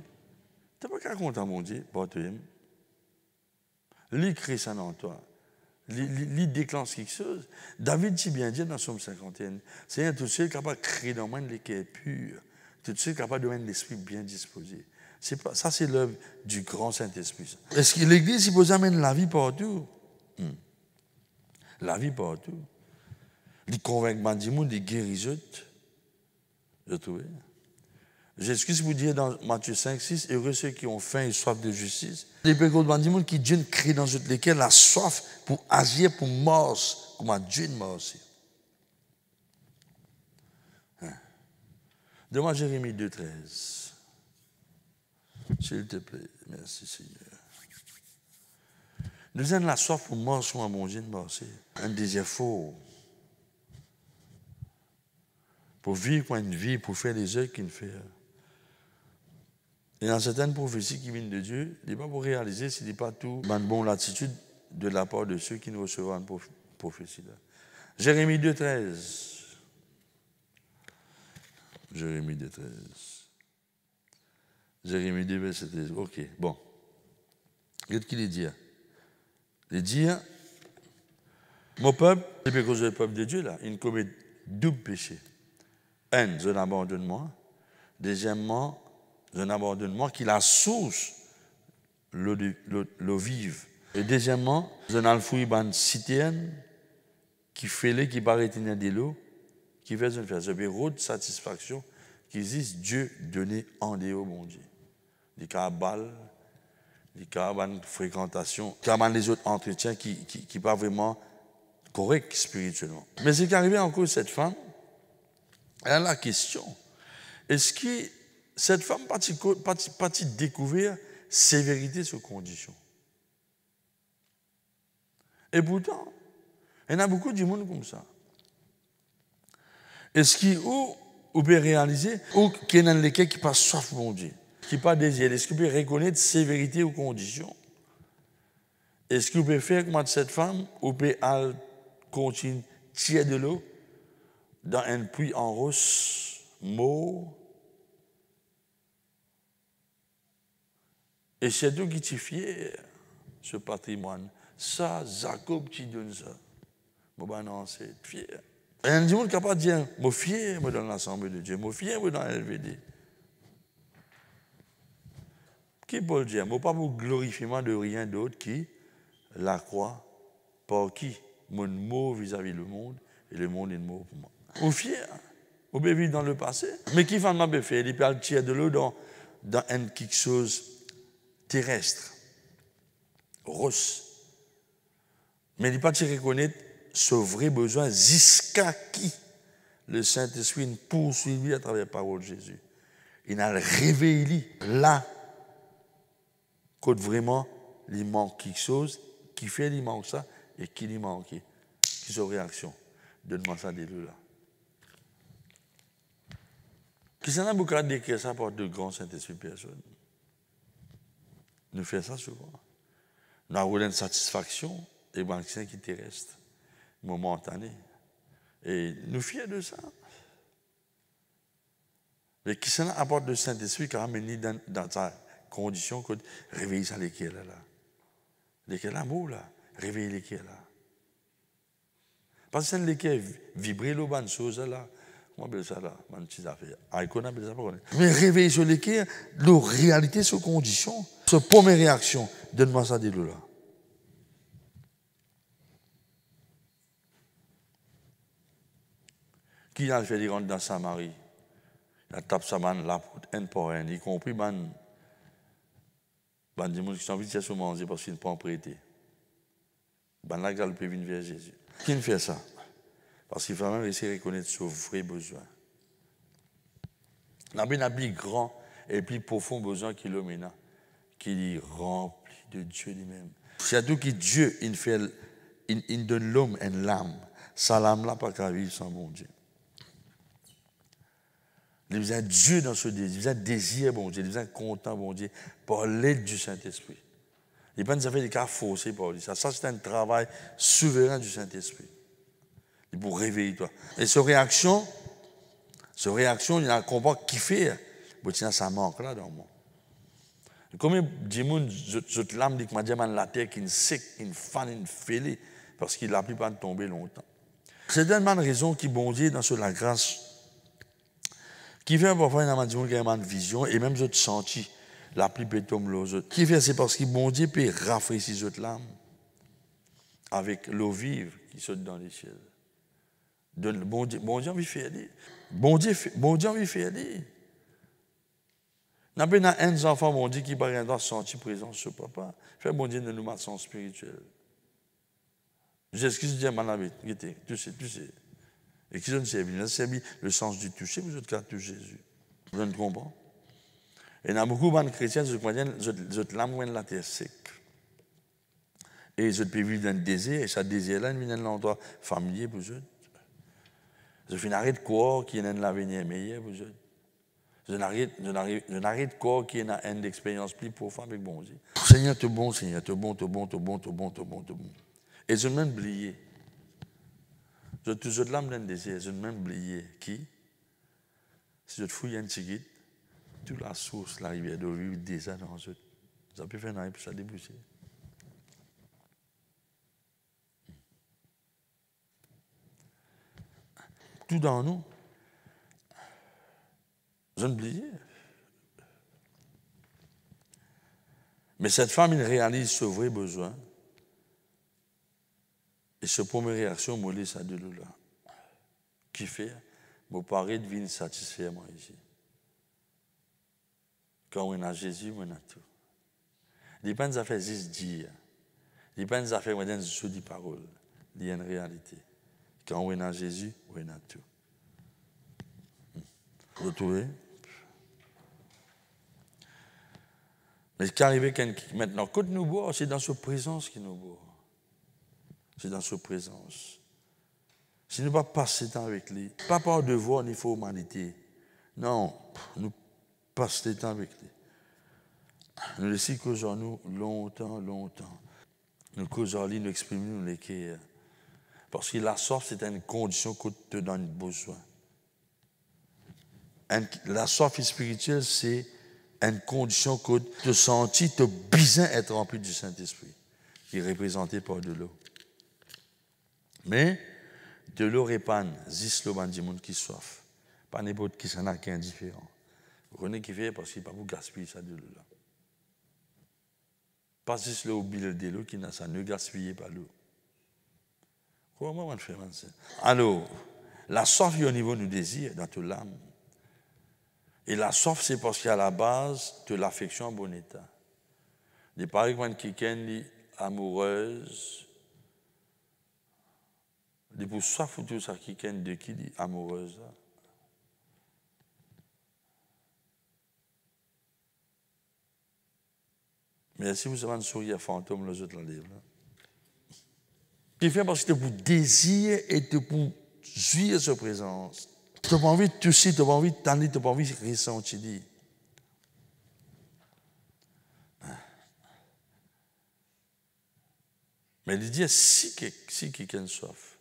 Tu n'as pas qu'à content, bon Dieu, pas tu aimes. Lui crée ça dans toi. Lui déclenche quelque chose. David dit bien dit dans Somme 51, Seigneur, tout seul capable de créer dans moi les cœurs purs. Tout seul capable de mettre l'esprit bien disposé. Ça, c'est l'œuvre du grand Saint-Esprit. Est-ce que l'Église, il peut amener la vie partout? La vie partout. Il convainc les gens, il guérit eux. Je trouve. Jésus vous dire dans Matthieu 5, 6, heureux ceux qui ont faim et soif de justice. Les gens qui Dieu crée dans eux lesquels la soif pour agir, pour mort, comme Dieu mort aussi. Demande Jérémie 2, 13. S'il te plaît, merci Seigneur. Nous avons la soif pour mort sur un bon Dieu mort aussi. Un désir fort. Pour vivre une vie, pour faire les œuvres qu'il fait. Et dans certaines prophéties qui viennent de Dieu, il n'est pas pour réaliser s'il n'est pas tout une bonne attitude de la part de ceux qui nous recevront une prophétie. Jérémie 2, 13. Jérémie 2, 13. Jérémie 2, verset 13. Ok, bon. Qu'est-ce qu'il dit? Il dit, mon peuple, c'est parce que c'est le peuple de Dieu, là, il commet double péché. Un, je n'abandonne moi. Deuxièmement, je n'abandonne moi qui est la source, l'eau vive. Et deuxièmement, je n'ai le fouille une citerne qui fait les qui paraît tenir de l'eau, qui fait une faire. Je vais route satisfaction qui existe Dieu donné en dehors, mon Dieu. Les cabales, les cabanes de fréquentation, les autres entretiens qui pas vraiment corrects spirituellement. Mais ce qui est arrivé en cause de cette femme, elle a la question, est-ce que cette femme partie découvrir sévérité sur condition? Et pourtant, il y en a beaucoup du monde comme ça. Est-ce qu'il peut réaliser, ou qu'il y en a lesquels qui passent soif, mon Dieu, qui pas désir, est-ce qu'il peut reconnaître sévérité aux conditions? Est-ce qu'il peut faire comme cette femme, ou peut continuer tirer de l'eau dans un puits en roche, mort? Et c'est tout qui est fier, ce patrimoine. Ça, Jacob qui donne ça. Bon, non, c'est fier. Et il y a des gens qui sont capables de dire, je suis fier dans l'Assemblée de Dieu, je suis fier dans LVD. Qui peut le dire? Je ne pas pour glorifiement de rien d'autre qui la croix, par qui mon mot vis-à-vis du monde, et le monde est mot pour moi. Je suis fier. Je peux vivre dans le passé. Mais qui va me faire? Il peut tirer de l'eau dans quelque chose terrestre, rosse. Mais il ne peut pas reconnaître ce vrai besoin jusqu'à qui le Saint-Esprit nous poursuit à travers la parole de Jésus. Il a réveillé là, quand vraiment il manque quelque chose, qui fait il manque ça, et qui lui manque, qui sont réaction. Donne-moi ça des deux là. Qui s'en a beaucoup à décrire ça par de grands Saint-Esprit personnes. Nous faisons ça souvent. Nous avons une satisfaction et un qui est terrestre, momentané. Et nous fiers de ça. Mais qui s'en apporte le Saint-Esprit qui a amené dans sa condition que réveiller ça lesquels là. Lesquels l'amour là, réveiller lesquels là. Parce que c'est lesquels vibrer le bonne chose là. Comment on appelle ça là, mon petit affaire. On appelle ça pas. Mais réveiller sur lesquels, la réalité sur condition, ce première réaction, donne-moi ça des là. Qui a fait des rentres dans Samarie? Il a tapé sa main là pour un pour un, y compris des gens qui sont envie de se manger parce qu'ils ne peuvent pas prêter. Là, ils peuvent venir vers Jésus. Qui fait ça? Parce qu'il faut même essayer de reconnaître ce vrai besoin. Il y a un plus grand et plus profond besoin qu'il a maintenant, qu'il est rempli de Dieu lui-même. Surtout que Dieu, il donne l'homme une lame. Sa lame-là, pas qu'à vivre sans mon Dieu. Il y a Dieu dans ce désir, il y a désir, bon Dieu, il y a content, bon Dieu, par l'aide du Saint-Esprit. Il n'y a pas de des cas forcés par lui. Ça, c'est un travail souverain du Saint-Esprit. Il pour réveiller toi. Et cette réaction, il y a un combat qui fait, ça manque là dans le monde. Combien de monde, cette lame dit que ma diamant la terre qui est sec, une fan, une fêlée, parce qu'il n'a plus pas de tomber longtemps. C'est une bonne raison qui bon Dieu dans la grâce. Qui fait parfois une vision et même je te senti la pluie peut tomber l'eau. Qui fait c'est parce que bon Dieu peut rafraîchir cette l'âme avec l'eau vive qui saute dans les cieux. Bon Dieu envie faire dire. Bon Dieu envie faire dire. N'a pas un enfant bon Dieu qui par exemple sentir présence sur papa. Fait bon Dieu de nous mettre son spirituel. J'excuse Dieu malade, tu sais. Et qui donne servi le sens du toucher, vous êtes qu'à toucher Jésus. Vous comprenez? Et il y a beaucoup de chrétiens qui ont l'âme de la terre sec. Et ils peuvent vivre dans le désert, et ce désert-là, il y a un endroit familier pour eux. Ils ont un arrêt de corps qui est dans l'avenir meilleur pour eux. Ils ont un arrêt de corps qui est dans une expérience plus profonde avec bon Dieu. Seigneur, tu es bon, Seigneur, tu es bon. Et ils ont même oublié. Je suis l'âme d'un désir, je n'ai même oublié qui. Si je te fouille un petit guide, toute la source, la rivière de vie, déjà dans eux. Ça peut faire un arrêt pour ça débousser. Tout dans nous. Je n'ai oublié. Mais cette femme, elle réalise ce vrai besoin. Et cette première réaction, je ça de là. Qui fait? Mon pari devine satisfaire moi ici. Quand on est à Jésus, on a tout. Il n'y a pas de affaires juste dire. Il n'y a pas de affaires dans jeu de parole. Il y a une réalité. Quand on est à Jésus, on a tout. Vous trouvez? Mais ce qui arrive maintenant, quand nous boit, c'est dans sa présence qu'il nous boit. C'est dans sa présence. Si nous ne pas passer temps avec lui, pas par devoir ni formalité. Non, nous passons le temps avec lui. Nous laissons causons nous longtemps. Nous causons lui, nous exprimons nous les cœurs. Parce que la soif, c'est une condition que te donne besoin. La soif spirituelle, c'est une condition que te sentis, te besoin être rempli du Saint-Esprit, qui est représenté par de l'eau. Mais de l'eau répane, zis l'eau du monde qui soif. Pas n'importe qui s'en a qui est indifférent. Vous connaissez qui fait parce qu'il n'y a pas pour gaspiller ça de l'eau là. Pas juste l'eau bile de l'eau qui n'a ça, ne gaspillez pas l'eau. Comment on fait ça? Alors, la soif est au niveau du désir dans toute l'âme. Et la soif, c'est parce qu'il y a la base de l'affection en bon état. Des par exemple, quelqu'un est amoureuse, des pour soif ou tout ça, quelqu'un de qui est amoureuse. Là. Mais si vous avez un sourire fantôme, les autres l'enlèvent. Ce qui fait parce que tu pour désir et tu pour jouir sa présence. Tu n'as pas envie de toucher, tu n'as pas envie de t'en tu n'as pas envie de ressentir. Mais il dit si quelqu'un soif,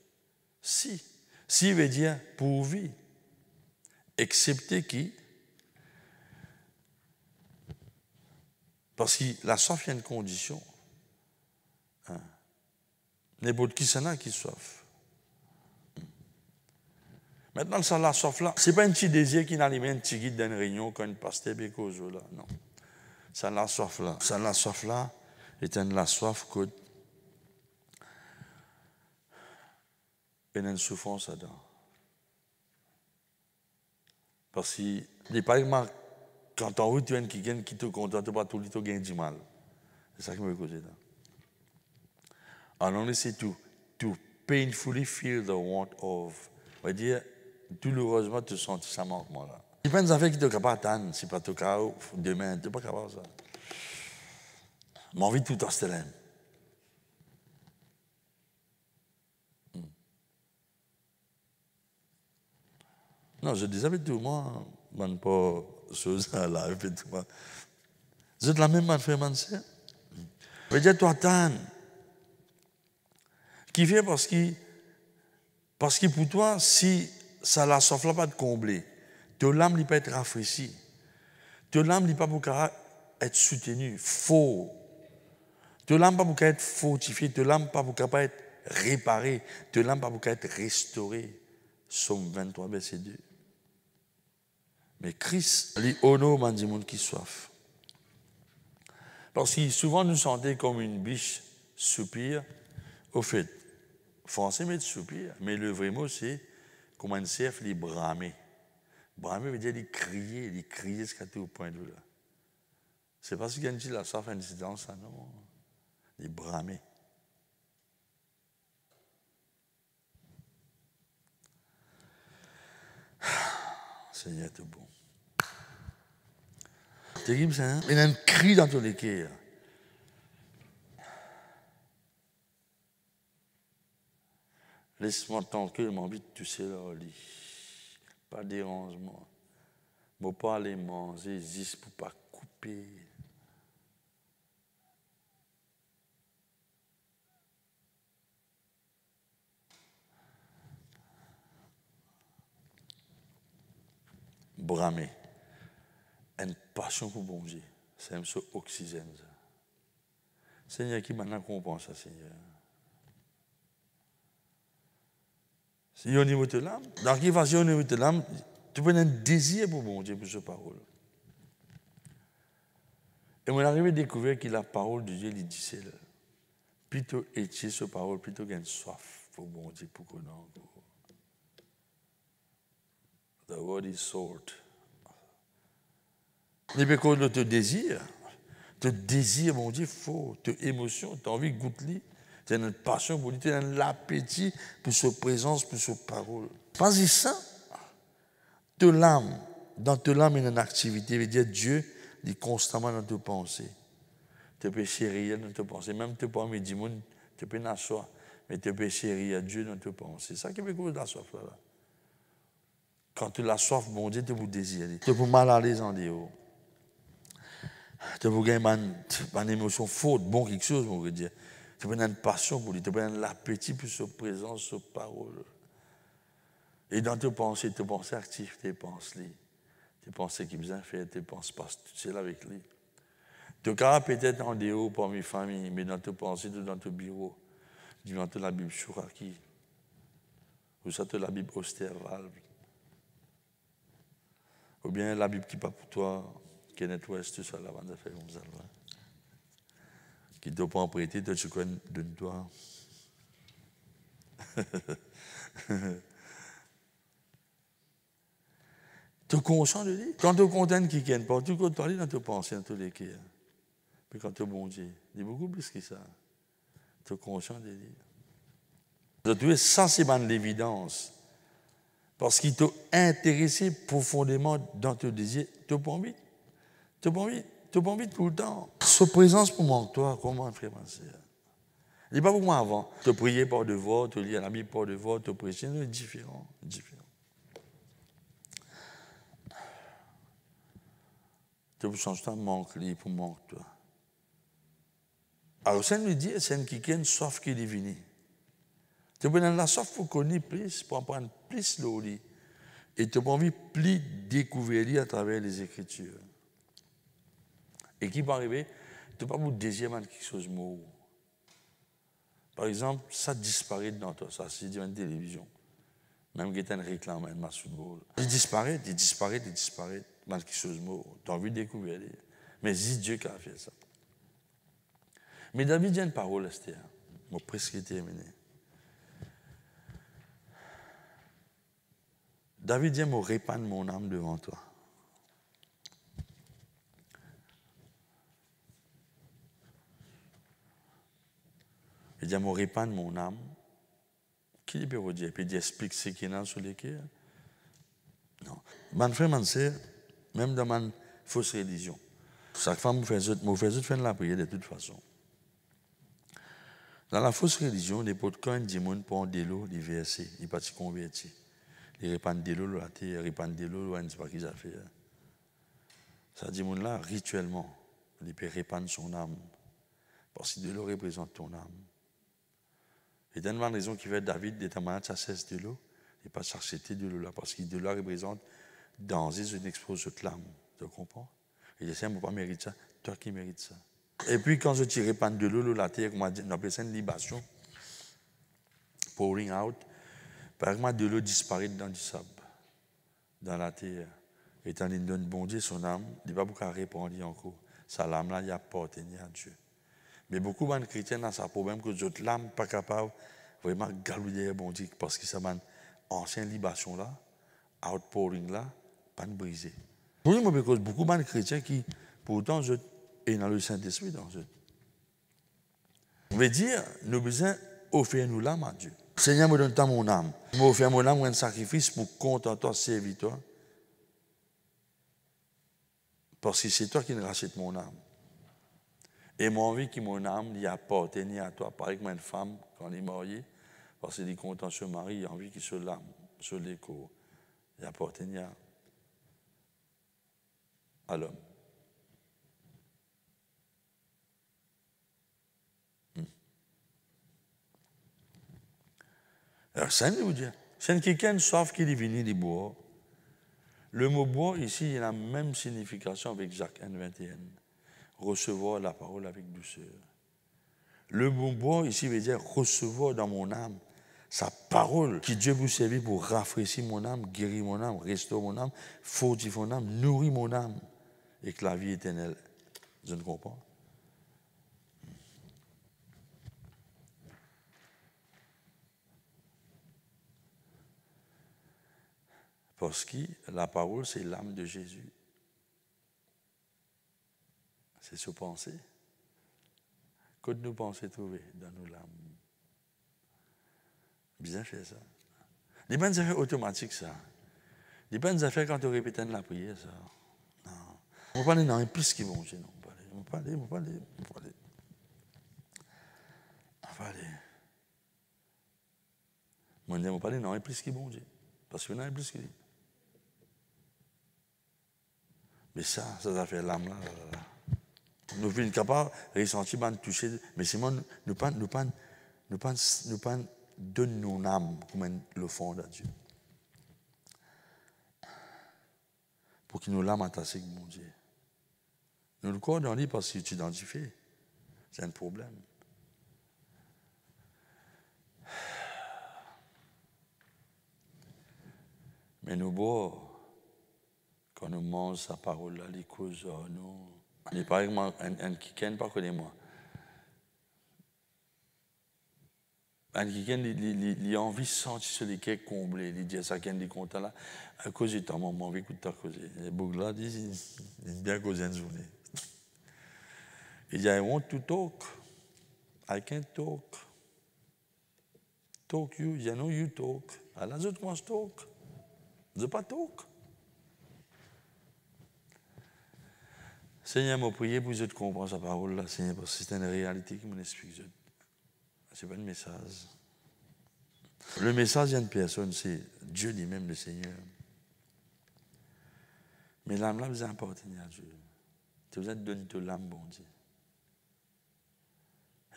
si veut dire pourvu, excepté qui, parce que la soif, il y a une condition. N'importe qui s'en a qui soif. Maintenant, ça, la soif là, ce n'est pas un petit désir qui n'arrive un petit guide d'une réunion quand une pasteur bécose là. Non. Ça, la soif là est une soif que il y a une souffrance là-dedans. Parce que, par exemple, quand on voit quelqu'un qui te contente pas tout le temps, gagne du mal. C'est ça qui me cause là. En anglais, c'est to painfully feel the want of. On va dire, douloureusement te sentir ça manquement là. Il n'y a pas des affaires qui ne sont pas attendre, c'est pas ton cas, demain, tu n'es pas capable de ça. J'ai envie de tout en stélème. Non, je disais avec tout moi, je ne pas chose à la avec tout moi. Vous êtes la même man frère, man sœur. Je veux dire, toi, attends. Qui fait parce que pour toi, si ça la soif là pas de combler, ton âme ne peut être rafraîchie. Ton âme ne peut pas être soutenue, faux. Ton âme ne peut pas être fortifiée, ton âme ne peut pas être réparée, ton âme ne peut pas être restaurée. Somme 23, verset 2. Mais Christ, il honore les gens qui soif. Parce que souvent nous sentons comme une biche soupir. Au fait, français met soupir, mais le vrai mot c'est comme un cerf, il bramer. Bramer veut dire il crier jusqu'à tout point de là. C'est parce qu'il y a une la soif incidence, ça non. Il bramer. Seigneur est bon. Terrible ça, hein? Il y a un cri dans tous les cœurs. Laisse-moi tranquille, j'ai envie de tousser là, lit. Pas de dérangement. Je ne peux pas aller manger, juste pour ne pas couper. Bramer. Une passion pour bon Dieu. C'est un peu oxygène. Ça. Seigneur, qui maintenant comprend ça, Seigneur? Si au niveau de l'âme, dans quelle façon au niveau de l'âme, tu peux avoir un désir pour bon Dieu, pour cette parole. Et on est arrivé à découvrir que la parole de Dieu, il dit c'est là. Plutôt étier cette parole, plutôt qu'il y a une soif pour bon Dieu, pour qu'on ait encore. The word is salt. Les pécos de te désir, mon Dieu, faut, te émotion, tu as envie de goûter, tu as une passion pour lui, tu as un appétit pour sa présence, pour sa parole. Pas ça, dans ta l'âme est une activité, veut dire Dieu est constamment dans tes pensées. Tu peux chérir dans tes pensées, même tu peux midi, tu peux n'asseoir, mais tu peux chérir Dieu dans tes pensées. C'est ça qui est beaucoup de la soif là. Quand tu as la soif, mon Dieu, tu peux désirer. Tu peux mal à l'aise en dehors. Tu peux gagner une émotion faute, bon quelque chose, on veut dire. Tu peux avoir une passion pour lui, tu peux avoir l'appétit pour sa présence, sa parole. Et dans tes pensées actives, tes pensées, tes pensées qui besoin faire, tes pensées pas tout seul avec lui. Tu as peut-être en dehors parmi mes familles, mais dans tes pensées, dans ton bureau, dans la Bible Chouraki, ou ça, la Bible Austère Valve, ou bien la Bible qui n'est pas pour toi, Kenneth West, tout ça, la bande de faire comme ça. Qui ne t'a pas prêté, tu connais de toi. Tu es conscient de lui. Quand tu es content qu'il ne pas, tu es dans tes pensées, dans tous les cas. Puis quand tu es bon Dieu, il y a beaucoup plus que ça. Tu es conscient de lui. Je trouve ça, c'est l'évidence. Parce qu'il t'a intéressé profondément dans ton désir. Tu n'as pas envie. Tu n'as pas envie. Tu n'as pas envie tout le temps. Sa présence pour moi, toi, comment frère, ma soeur? Il n'est pas pour moi avant. Te prier par devoir, te lire la Bible par devoir, te prêcher, c'est différent. Tu peux changer ton manque, pour manque, toi. Alors, ça nous dit, c'est une qui sauf qu'il est venu. Tu peux dans la soif pour connaître plus, pour apprendre plus le lit. Et tu n'as pas envie plus découvrir à travers les Écritures. Et qui peut arriver, tu n'as pas pour désir quelque chose de mort. Par exemple, ça disparaît dans toi, ça, c'est dans la télévision. Même que tu as une réclame, un match de football. Il disparaît, quelque chose de mort. Tu as envie de découvrir. Mais c'est Dieu qui a fait ça. Mais David a une parole, Esther. Je vais presque terminé. David dit, me répandre mon âme devant toi. Il dit, me répandre mon âme. Qui peut vous dire? Puis il explique ce qu'il y a sur les cœurs. Non. Mon frère, mon sœur, même dans ma fausse religion, chaque fois, je fais faire la prière de toute façon. Dans la fausse religion, les potes, quand ils disent, pour de l'eau, ils versent, ils partent convertis. Ils répandent de l'eau, la terre, ils répandent de l'eau, ils ne savent pas qu'ils ont fait. Ça dit, là, rituellement, il peut répandre son âme. Parce que de l'eau représente ton âme. Et dans une raison qui fait David, de ta manière, ça cesse de l'eau, il pas chercher de l'eau là, parce que de l'eau représente danger, une expose de l'âme. Tu comprends? Et je sais, je ne peux pas mériter ça, toi qui mérites ça. Et puis, quand je te répands de l'eau, la terre, on appelle ça une libation, pouring out. Par exemple, de l'eau disparaît dans du sable, dans la terre. Et quand il donne bon Dieu son âme, il ne va pas répondre encore. Sa lame là, il appartient à Dieu. Mais beaucoup de chrétiens ont ce problème que notre l'âme n'est pas capable vraiment de galouiller bon Dieu parce que ça m'a ancienne libation là, outpouring là, pas de briser. Pourquoi? Parce que beaucoup de chrétiens qui, pourtant, sont dans le Saint-Esprit dans eux. Je veux dire, nous avons besoin d'offrir nous l'âme à Dieu. Seigneur, me donne mon âme. Je vais offrir mon âme un sacrifice pour contenter toi, servir toi. Parce que c'est toi qui me rachètes mon âme. Et moi, envie que mon âme y appartienne à toi. Pareil que une femme, quand elle est mariée, parce qu'elle est contente de se marier, il a envie qu'il se l'âme, se l'écho, il appartienne à l'homme. Alors, ça veut dire, c'est quelqu'un sauf qu'il est venu de boire. Le mot boire, ici, il a la même signification avec Jacques 1,21. Recevoir la parole avec douceur. Le mot boire, ici, veut dire recevoir dans mon âme sa parole qui Dieu vous servir pour rafraîchir mon âme, guérir mon âme, restaurer mon âme, fortifier mon âme, nourrir mon âme et que la vie éternelle. Je ne comprends. Parce que la parole, c'est l'âme de Jésus. C'est ce penser. Quand nous pensons trouver dans nos larmes. Bien fait ça. Les bonnes affaires automatiques, ça. Les bonnes affaires quand on répète la prière, ça. Non. On parle dans un plus qui vont, non. On parle. On parle dans un plus qui vont, parce qu'il y en a un plus qui dit. Mais ça va faire l'âme là. Nous sommes capables de ressentir, de toucher, mais c'est moi, nous pas donne nos âmes comme le fond de Dieu. Pour qu'il nous l'âme attaché avec mon Dieu. Nous le corps dans lui parce qu'il est identifié. C'est un problème. Mais nous bois, quand nous mangeons sa parole là, les causes nous. Il paraît que un qui ne pas connaît moi. Un qui il a envie de sentir sur les quais comblés, il dit ça qu'il est content là, à cause du temps, mon envie de causer. Les bougs là disent, il bien causé une journée. Il dit, I want to talk, I can't talk. Talk you, you know you talk. Alors les autres commencent talk, je ne pas talk. Seigneur, m'a prié pour que je comprenne sa parole là, Seigneur, parce que c'est une réalité qui m'explique. Ce n'est pas un message. Le message d'une personne, c'est Dieu lui-même, le Seigneur. Mais l'âme là, vous appartenez à Dieu. Tu vous êtes donné de l'âme, bon Dieu.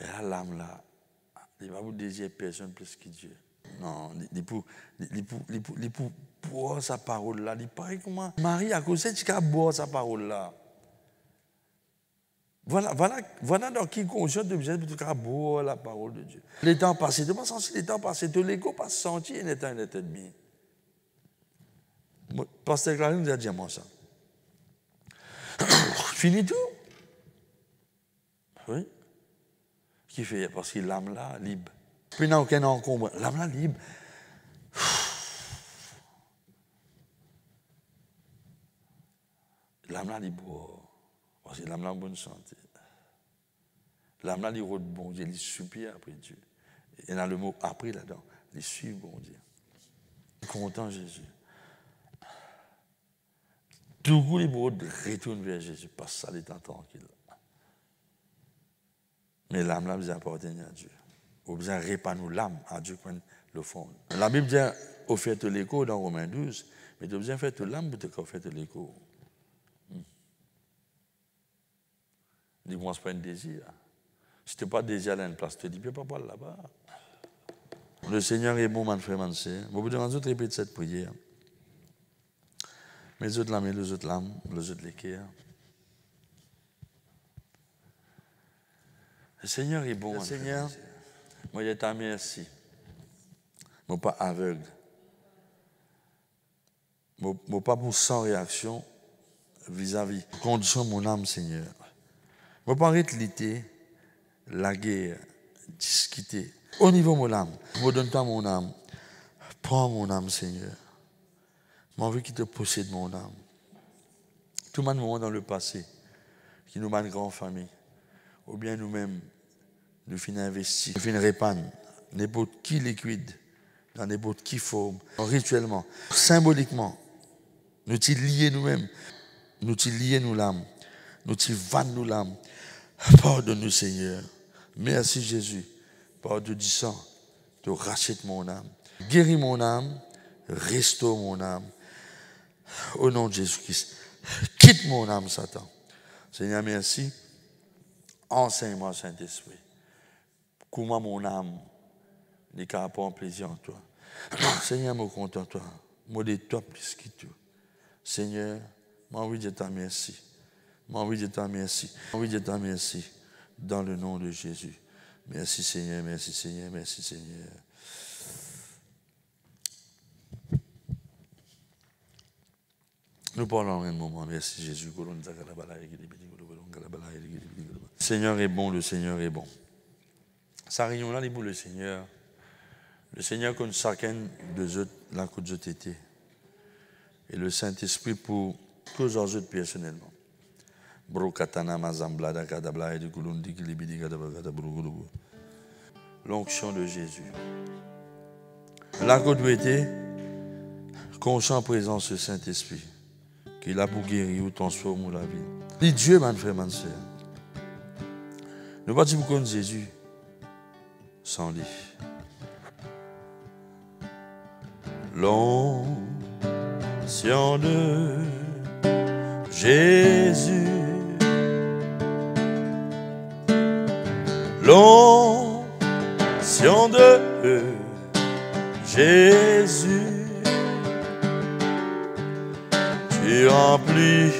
Et là, l'âme là, il ne va vous désirer personne plus que Dieu. Non, il pour boire sa parole là. Il paraît comment Marie, à cause de ce qu'il a boire sa parole là. Voilà dans qui conscient de besoin de boire la parole de Dieu. Les temps passés, de pas sentir les temps passés, de l'ego pas sentir un état ennemi. Pasteur Clarine nous a dit à moi ça. Fini tout. Oui. Qui fait parce que l'âme là libre. Puis il n'y a aucun encombre. L'âme là libre. L'âme là libre. Parce que l'âme là en bonne santé. L'âme là, il rôde bon Dieu, il supplie après Dieu. Il y a le mot après là-dedans. Il suit bon Dieu. Content Jésus. Tout coup, les rôdes retournent vers Jésus. Pas ça, les temps tranquille. Mais l'âme là, vous appartenez à Dieu. Vous besoin de répandre l'âme à Dieu quand le fond. La Bible dit, au fait l'écho dans Romains 12, mais tu as besoin de faire l'âme pour te faire l'écho. Il ne commence pas un désir. Si tu n'as pas de désir à une place, tu te dis, je ne peux pas aller là-bas. Le Seigneur est bon, mon frère, mon sœur. Vous pouvez répéter cette prière. Mais les autres l'âme, les autres l'âme, les autres l'équerre. Le Seigneur est bon. Le Seigneur, moi, je te remercie. Je ne suis pas aveugle. Je ne suis pas pour sans réaction vis-à-vis de la condition de mon âme, Seigneur. Je ne peux pas arrêter la guerre, discuter. Au niveau de mon âme, je donne toi mon âme. Prends mon âme, Seigneur. J'ai envie qu'il te possède mon âme. Tout le monde dans le passé, qui nous mène grande famille, ou bien nous-mêmes, nous finissons investir, nous finissons répandre n'importe qui liquide, dans n'importe qui forme, rituellement, symboliquement, nous t'y lier nous-mêmes, nous t'y lier nous l'âme, nous t'y vanne nous l'âme. Pardonne-nous, Seigneur. Merci, Jésus. Pardonne du sang, tu rachètes mon âme. Guéris mon âme, restaure mon âme. Au nom de Jésus-Christ, quitte mon âme, Satan. Seigneur, merci. Enseigne-moi, Saint-Esprit. Comment mon âme n'est qu'à prendre plaisir en toi. Seigneur, me content toi. Moi, de toi plus que tout. Seigneur, j'ai envie de te remercier. J'ai envie de te remercier. J'ai envie de te remercier. Dans le nom de Jésus. Merci Seigneur, merci Seigneur, merci Seigneur. Nous parlons un moment. Merci Jésus. Le Seigneur est bon, le Seigneur est bon. Sa réunion là, il est pour le Seigneur. Le Seigneur connaît chacun de eux, là que Dieu t'était. Et le Saint-Esprit pour tous les autres personnellement. L'onction de Jésus. Là que tu étais, conscient présence du Saint-Esprit, qu'il a pour guérir ou transformer la vie. C'est Dieu, mon frère, mon soeur. Nous ne pouvons pas connaître Jésus sans lui. L'onction de Jésus. L'onction de Jésus. Tu remplis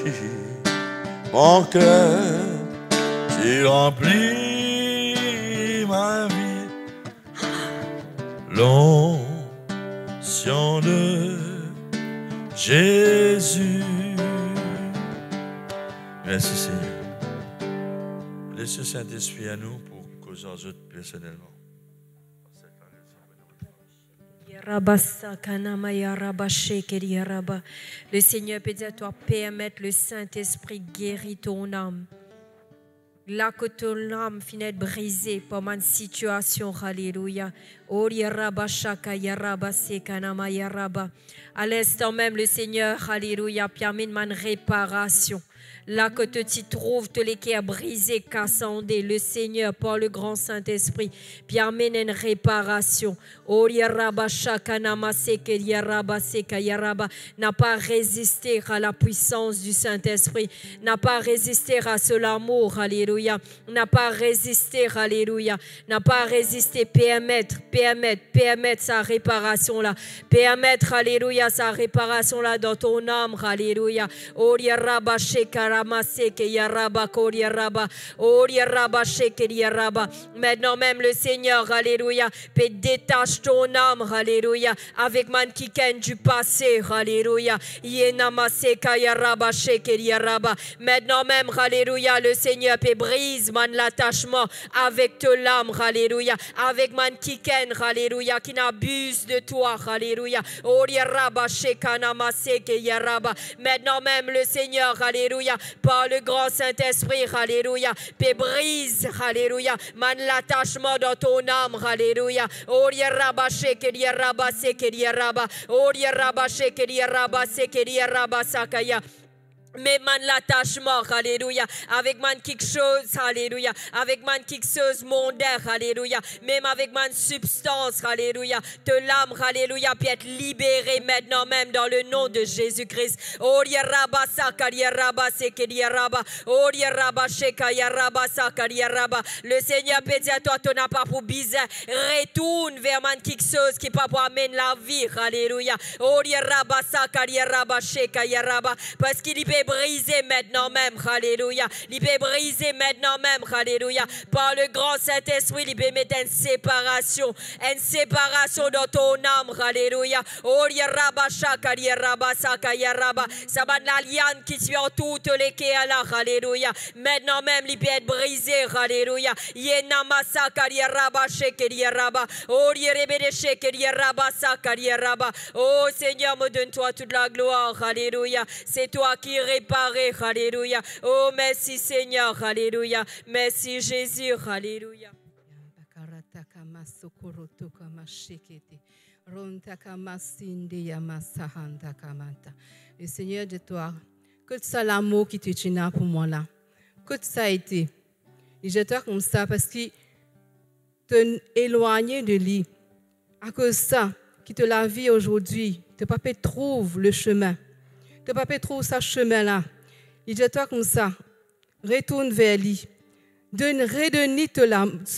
mon cœur, tu remplis ma vie. L'onction de Jésus. Merci Seigneur. Laissez le Saint-Esprit à nous pour causer aux autres personnellement. Le Seigneur peut dire à toi, permettre le Saint-Esprit guérir ton âme. Là que ton âme finit brisée par ma situation, alléluia. À l'instant même, le Seigneur, alléluia, permet une réparation. Là que tu t'y trouves, te les qui a brisé, cassandé, le Seigneur, par le grand Saint-Esprit, puis amène une réparation. N'a pas résisté à la puissance du Saint-Esprit, n'a pas résisté à ce l'amour, alléluia, n'a pas résisté, alléluia, n'a pas résisté, permettre sa réparation là, permettre, alléluia, sa réparation là dans ton âme, alléluia. Maintenant même le Seigneur, alléluia, peut détache ton âme, alléluia, avec man qui ken du passé, alléluia. Maintenant même, alléluia, le Seigneur peut brise man l'attachement avec ton âme, alléluia, avec man qui ken, alléluia, qui n'abuse de toi, alléluia. Maintenant même le Seigneur, alléluia, par le grand Saint-Esprit, alléluia, peut brise, alléluia, man l'attachement dans ton âme, alléluia. Mais man l'attachement, alléluia, avec man quelque chose, alléluia, avec man quelque chose mondain, alléluia, même avec man substance, alléluia, de l'âme, alléluia, peut être libérée maintenant même dans le nom de Jésus-Christ. Le Seigneur peut dire à toi, tu n'as pas pour bizarre, retourne vers man quelque chose qui peut amener la vie, alléluia. Parce qu'il peut briser maintenant même, alléluia. Il peut briser maintenant même, alléluia. Par le grand Saint-Esprit, il peut mettre une séparation dans ton âme, alléluia. Ça va de la liane qui suit en toutes les kéalas, alléluia. Maintenant même, il peut être brisé, alléluia. Oh Seigneur, me donne-toi toute la gloire, alléluia. C'est toi qui réparé, alléluia. Oh, merci Seigneur, alléluia. Merci Jésus, alléluia. Le Seigneur de toi, que ça l'amour qui te tient pour moi là, que ça a été. Et je te comme ça parce qu'il te éloigné de lui. À cause de ça, qui te la vie aujourd'hui, te pas trouve le chemin. Te papa trouve ce chemin-là. Il dit toi comme ça, retourne vers lui. Redonne-lui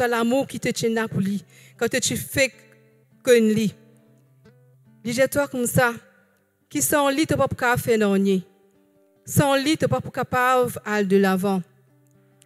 l'amour qui te tient pour lui. Quand tu fais comme lui. Il dit toi comme ça, qui sans lui, tu n'es pas faire rien. Sans lui, tu n'es pas capable d'aller de l'avant.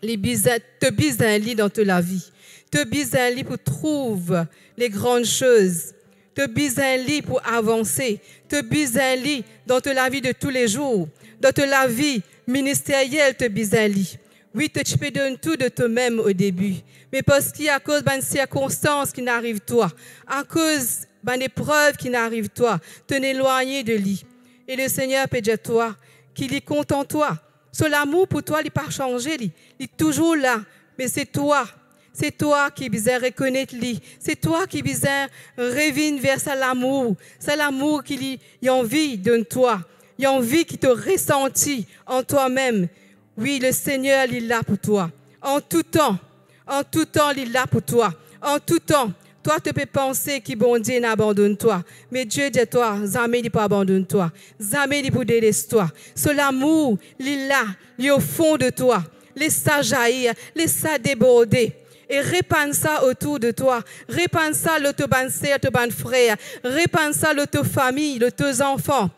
Te bise un lit dans toute la vie. Te bise un lit pour trouver les grandes choses. Te bise un lit pour avancer. Te bise un lit dans la vie de tous les jours. Dans la vie ministérielle, te bise un lit. Oui, tu peux donner tout de toi-même au début. Mais parce qu'il y a à cause d'une circonstance qui n'arrive toi, à cause d'une épreuve qui n'arrive toi, te n'éloigner de lui. Et le Seigneur peut dire toi, qu'il est content toi. Son amour pour toi, il n'a pas changé. Il est toujours là. Mais c'est toi. C'est toi qui besoin reconnaître lui. C'est toi qui besoin revenir vers ça l'amour. C'est l'amour qu'il a envie de toi. Il a envie qu'il te ressenti en toi-même. Oui, le Seigneur, il est là pour toi. En tout temps, il est là pour toi. En tout temps, toi, tu peux penser que bon Dieu n'abandonne toi. Mais Dieu dit toi, jamais il ne pas abandonne toi. Jamais il ne peut délaisser toi. C'est l'amour, il est là, il est au fond de toi. Laisse ça jaillir, laisse ça déborder. Et répand ça autour de toi. Répand ça à ton sœur, ton frère. Répand ça à ta famille, à tes enfants.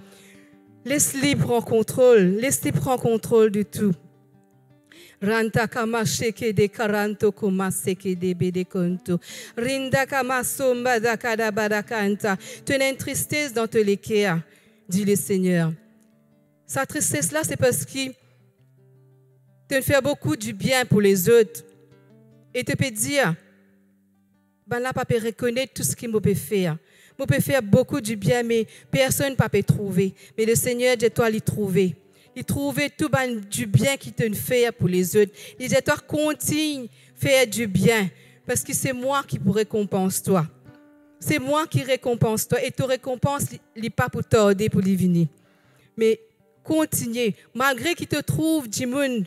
Laisse-les prendre contrôle. Laisse-les prendre contrôle de tout. Ranta kama sheke de karanto kuma seke de bede konto. Rinda kama somba da kada badakanta. Tu as une tristesse dans ton léquer, dit le Seigneur. Sa tristesse-là, c'est parce que tu fais beaucoup du bien pour les autres. Et tu peux dire, ben là, pas peut reconnaître tout ce qu'il peut faire. Je peux faire beaucoup du bien, mais personne ne peut trouver. Mais le Seigneur dit toi, il trouver. Il trouver tout du bien qui te fait pour les autres. Il dit toi, continue faire du bien. Parce que c'est moi qui vous récompense toi. C'est moi qui récompense toi. Et tu récompense, il n'est pas pour t'aider, pour les venir. Mais continue. Malgré qu'il te trouve du monde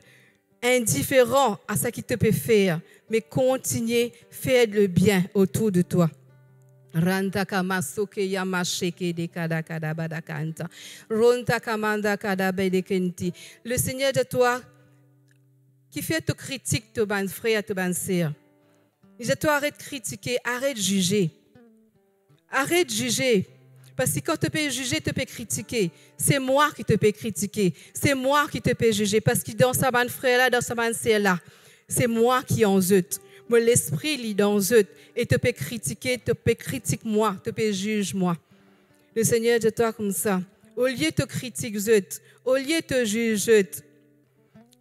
indifférent à ce qu'il te peut faire. Mais continue, faire le bien autour de toi. Le Seigneur de toi, qui fait te critique, te ban frère, te ban sœur. Il dit toi, arrête de critiquer, arrête de juger. Arrête de juger. Parce que quand tu peux juger, tu peux critiquer. C'est moi qui te peux critiquer. C'est moi qui te peux juger. Parce que dans sa ban frère là, dans sa ban sœur là, c'est moi qui en zut. Mais l'esprit lit dans eux et te peut critiquer, te peut critiquer moi, te peut juger moi. Le Seigneur de toi comme ça. Au lieu de te critiquer eux, au lieu de te juger eux,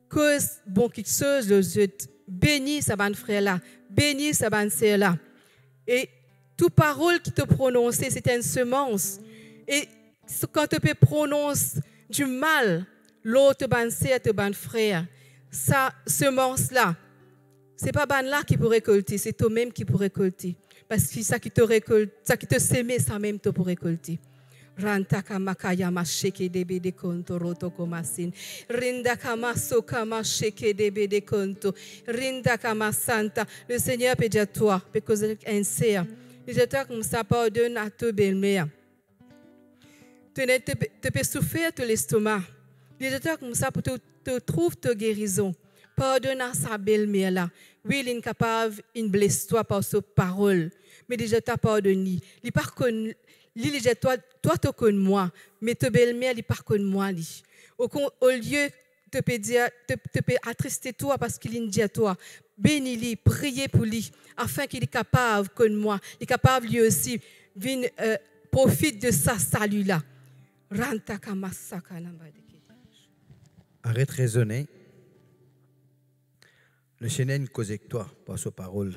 cause bon quelque chose de eux, bénis sa bonne frère là, bénis sa bonne sœur là. Et toute parole qui te prononce, c'est une semence. Et quand tu peux prononcer du mal, l'autre bonne sœur, ton bonne frère, sa semence là. Ce n'est pas ban là qui peut récolter, c'est toi-même qui peut récolter. Parce que ça qui te récolte, ça qui te sème, ça même te peut récolter. Ranta makaya masheke debe de konto roto komasin. Rinda kama sokama sheke debe de konto. Rinda kama santa. Le Seigneur peut dire à toi, peut causer un ser. Il dit toi comme ça pardonne à ta belle-mère. Tu peux souffrir de l'estomac. Il dit toi comme ça pour te trouver ta guérison. Pardonne à sa belle-mère là. Oui, il est capable de blesser toi par sa parole. Mais déjà, tu as pardonné. Il pas connu. Il dit toi, tu connais moi. Mais ta belle-mère, il pas connu moi. Au lieu de te dire, te attrister toi parce qu'il dit à toi, bénis-le, priez pour lui, afin qu'il est capable de connaître moi. Il est capable lui aussi de profiter de sa salut là. Arrête de raisonner. Le Seigneur ne cause avec toi par sa parole.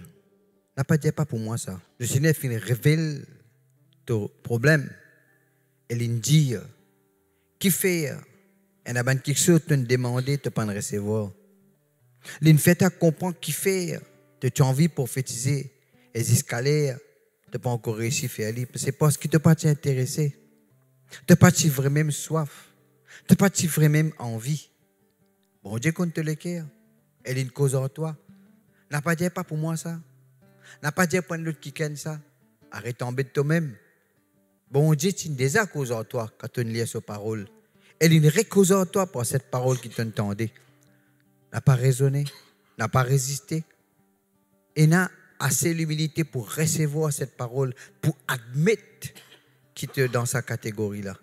N'a pas dit pas pour moi ça. Le Seigneur révèle ton problème. Et il dit, qui fait? Il y a quelque chose que tu as demandé, tu ne peux pas recevoir. Il fait à comprendre qui fait. Tu as envie de prophétiser. Et escaliers, tu n'as pas encore réussi à faire. C'est parce que tu n'es pas intéressé. Tu n'as pas vraiment soif. Tu n'as pas vraiment envie. Bon Dieu compte le cœur. Elle est une cause en toi. N'a pas dit pas pour moi ça. N'a pas dit pour l'autre qui ken ça. Arrête tomber de toi-même. Bon Dieu, tu as déjà cause en toi quand tu lis sa parole. Elle est une vraie cause en toi pour cette parole qui t'entendait. N'a pas raisonné, n'a pas résisté. Et n'a assez l'humilité pour recevoir cette parole, pour admettre qu'il est dans sa catégorie là.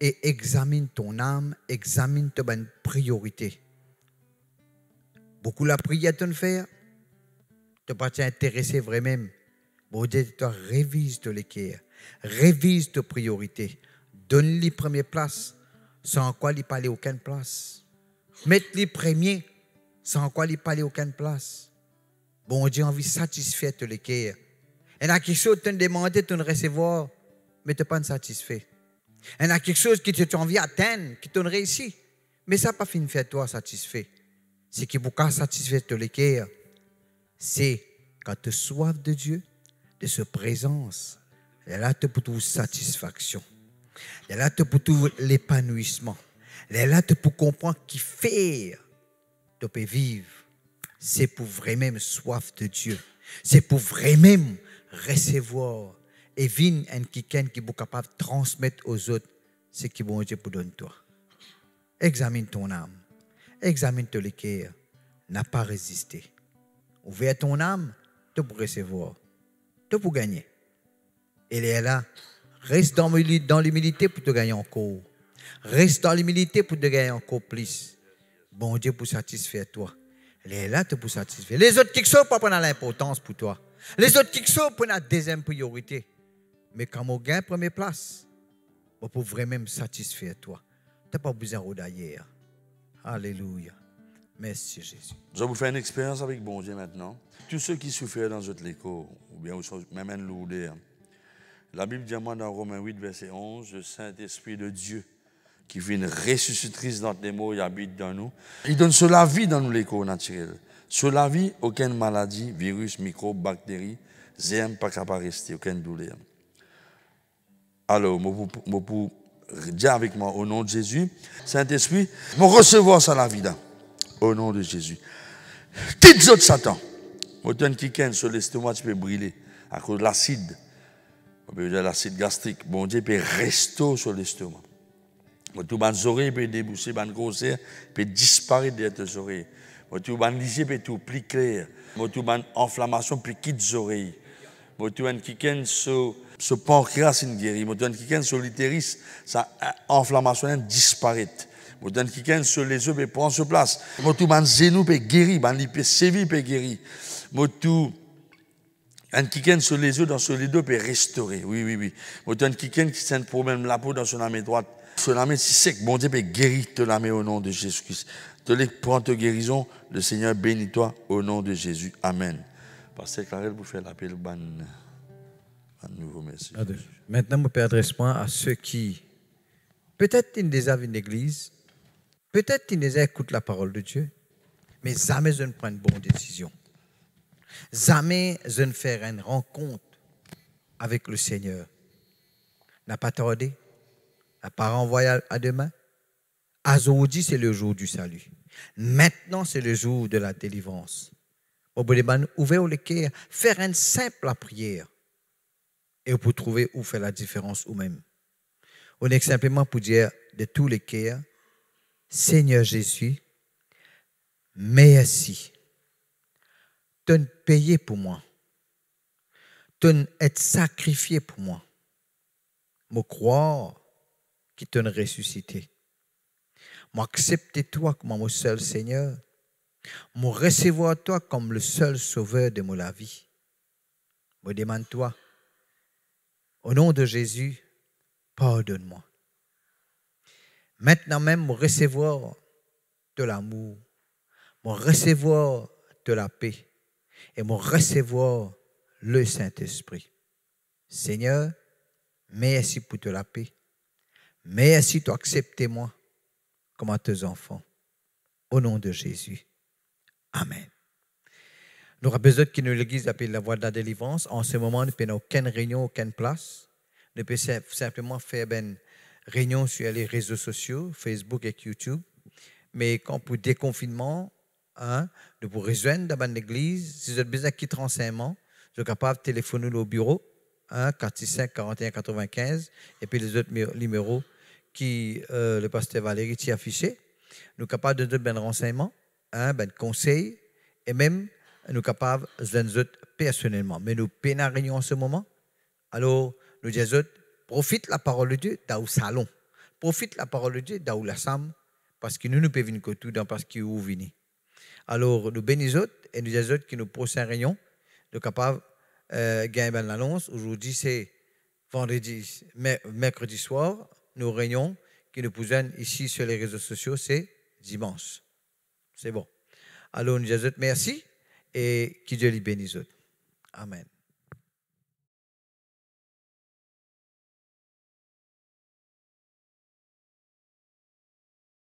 Et examine ton âme, examine ta bonne priorité. Beaucoup la prière de faire, tu n'es pas intéressé vraiment. Bon Dieu, toi, révise ton cœur, révise tes priorités, donne-lui première place, sans quoi il n'y a aucune place. Mets-lui premier, sans quoi il n'y a aucune place. Bon Dieu, envie de satisfaire ton cœur. Il y a quelque chose que tu as demandé de recevoir, mais tu n'es pas satisfait. Il y a quelque chose que tu as envie d'atteindre, qui t'a réussi, Mais ça n'a pas fini de faire toi satisfait. Ce qui vous satisfait de l'équerre, c'est quand tu as soif de Dieu, de sa présence. Et là, tu pour toute satisfaction. Et là, tu pour tout l'épanouissement. Et là, tu pour comprendre qu'il fait, tu peux vivre. C'est pour vraiment soif de Dieu. C'est pour vraiment recevoir. Et vivre un quelqu'un qui est capable de transmettre aux autres ce que bon Dieu pour donner toi. Examine ton âme. Examine ton cœur. N'a pas résisté. Ouvre ton âme, tu peux recevoir. Tu peux gagner. Et là, reste dans l'humilité pour te gagner encore. Reste dans l'humilité pour te gagner encore plus. Bon Dieu pour satisfaire toi. Elle est là pour satisfaire. Les autres qui sont pas prendre l'importance pour toi. Les autres qui sont pour la deuxième priorité. Mais quand on gagne première place, on peut vraiment satisfaire toi. Tu n'as pas besoin d'ailleurs. Alléluia. Merci Jésus. Je vais vous faire une expérience avec bon Dieu maintenant. Tous ceux qui souffrent dans votre écho, ou bien même un lourd, la Bible dit moi dans Romains 8, verset 11, le Saint-Esprit de Dieu, qui vient ressuscitrice dans les mots, il habite dans nous. Il donne sur la vie dans nous l'écho naturel. Sur la vie, aucune maladie, virus, microbe, bactéries, germes, pas capable de rester, aucune douleur. Alors, je pour dire avec moi au nom de Jésus, Saint-Esprit, je recevoir ça la vie là. Au nom de Jésus. Quitte autres Satan. Autant qui ken sur l'estomac, tu peux brûler à cause de l'acide. On peut dire l'acide gastrique. Bon Dieu peut rester sur l'estomac. Tout les oreilles peut déboucher, les grossières peut disparaître de tes oreilles. Tout les lisier peut tout plus clair. Tout les inflammation peut quitter les oreilles. Tout les qui ken sur ce pancréas une guérit. Tout les qui ken sur l'utérus, sa inflammation disparaît. Motan qui ken sur les œufs peut prendre sur place. Motu ban genou peut guérir, ban li peut sévir peut guérir. Motu un qui ken sur les œufs dans sur les deux peut restaurer. Oui. Motan qui ken qui sent problème la peau dans son main droite. Sur la main si sec, bon Dieu peut guérir te la main au nom de Jésus-Christ. Te les prends ta guérison, le Seigneur bénit toi au nom de Jésus. Amen. Pasteur Clarel vous fait l'appel ban nouveau merci. Maintenant, je peux adresser à ceux qui peut-être ils déjà vu une église. Peut-être qu'ils déjà écoutent la parole de Dieu, mais jamais je ne prends une bonne décision. Jamais je ne fais une rencontre avec le Seigneur. N'a pas tardé, n'a pas renvoyé à demain. Aujourd'hui, c'est le jour du salut. Maintenant, c'est le jour de la délivrance. Ouvrez le cœur, faire une simple prière et vous trouver où faire la différence vous-même. On est simplement pour dire de tous les cœurs, Seigneur Jésus, merci. Tu as payé pour moi. Tu as été sacrifié pour moi. Je crois que tu as ressuscité. Je accepte toi comme mon seul Seigneur. Je recevoir toi comme le seul sauveur de ma vie. Je demande toi, au nom de Jésus, pardonne-moi. Maintenant même, je recevoir de l'amour, je recevoir de la paix et je recevoir le Saint-Esprit. Seigneur, merci pour la paix. Merci d'accepter moi comme tes enfants. Au nom de Jésus. Amen. Nous avons besoin que l'église appelle la voie de la délivrance. En ce moment, nous n'avons aucune réunion, aucune place. Nous pouvons simplement faire une réunion sur les réseaux sociaux, Facebook et YouTube. Mais quand pour déconfinement, nous pouvons rejoindre dans l'église. Si vous avez besoin de quitter renseignement, vous êtes capable de téléphoner au bureau, 465 41 95, et puis les autres numéros qui le pasteur Valérie t'a affiché. Nous sommes capables de donner des renseignements, des conseils, et même nous sommes capables de nous autres personnellement. Mais nous peinons la réunion en ce moment. Alors, nous disons, profite la parole de Dieu dans le salon. Profite la parole de Dieu dans la chambre, parce que nous pouvons venir que tout dans parce que vous venez. Alors, nous bénissons et nous disons que nos prochaines réunions, nous sommes capables de gagner l'annonce. Aujourd'hui, c'est mercredi soir. Nos réunions qui nous posent ici sur les réseaux sociaux, c'est dimanche. C'est bon. Alors, nous disons merci et que Dieu les bénisse. Amen.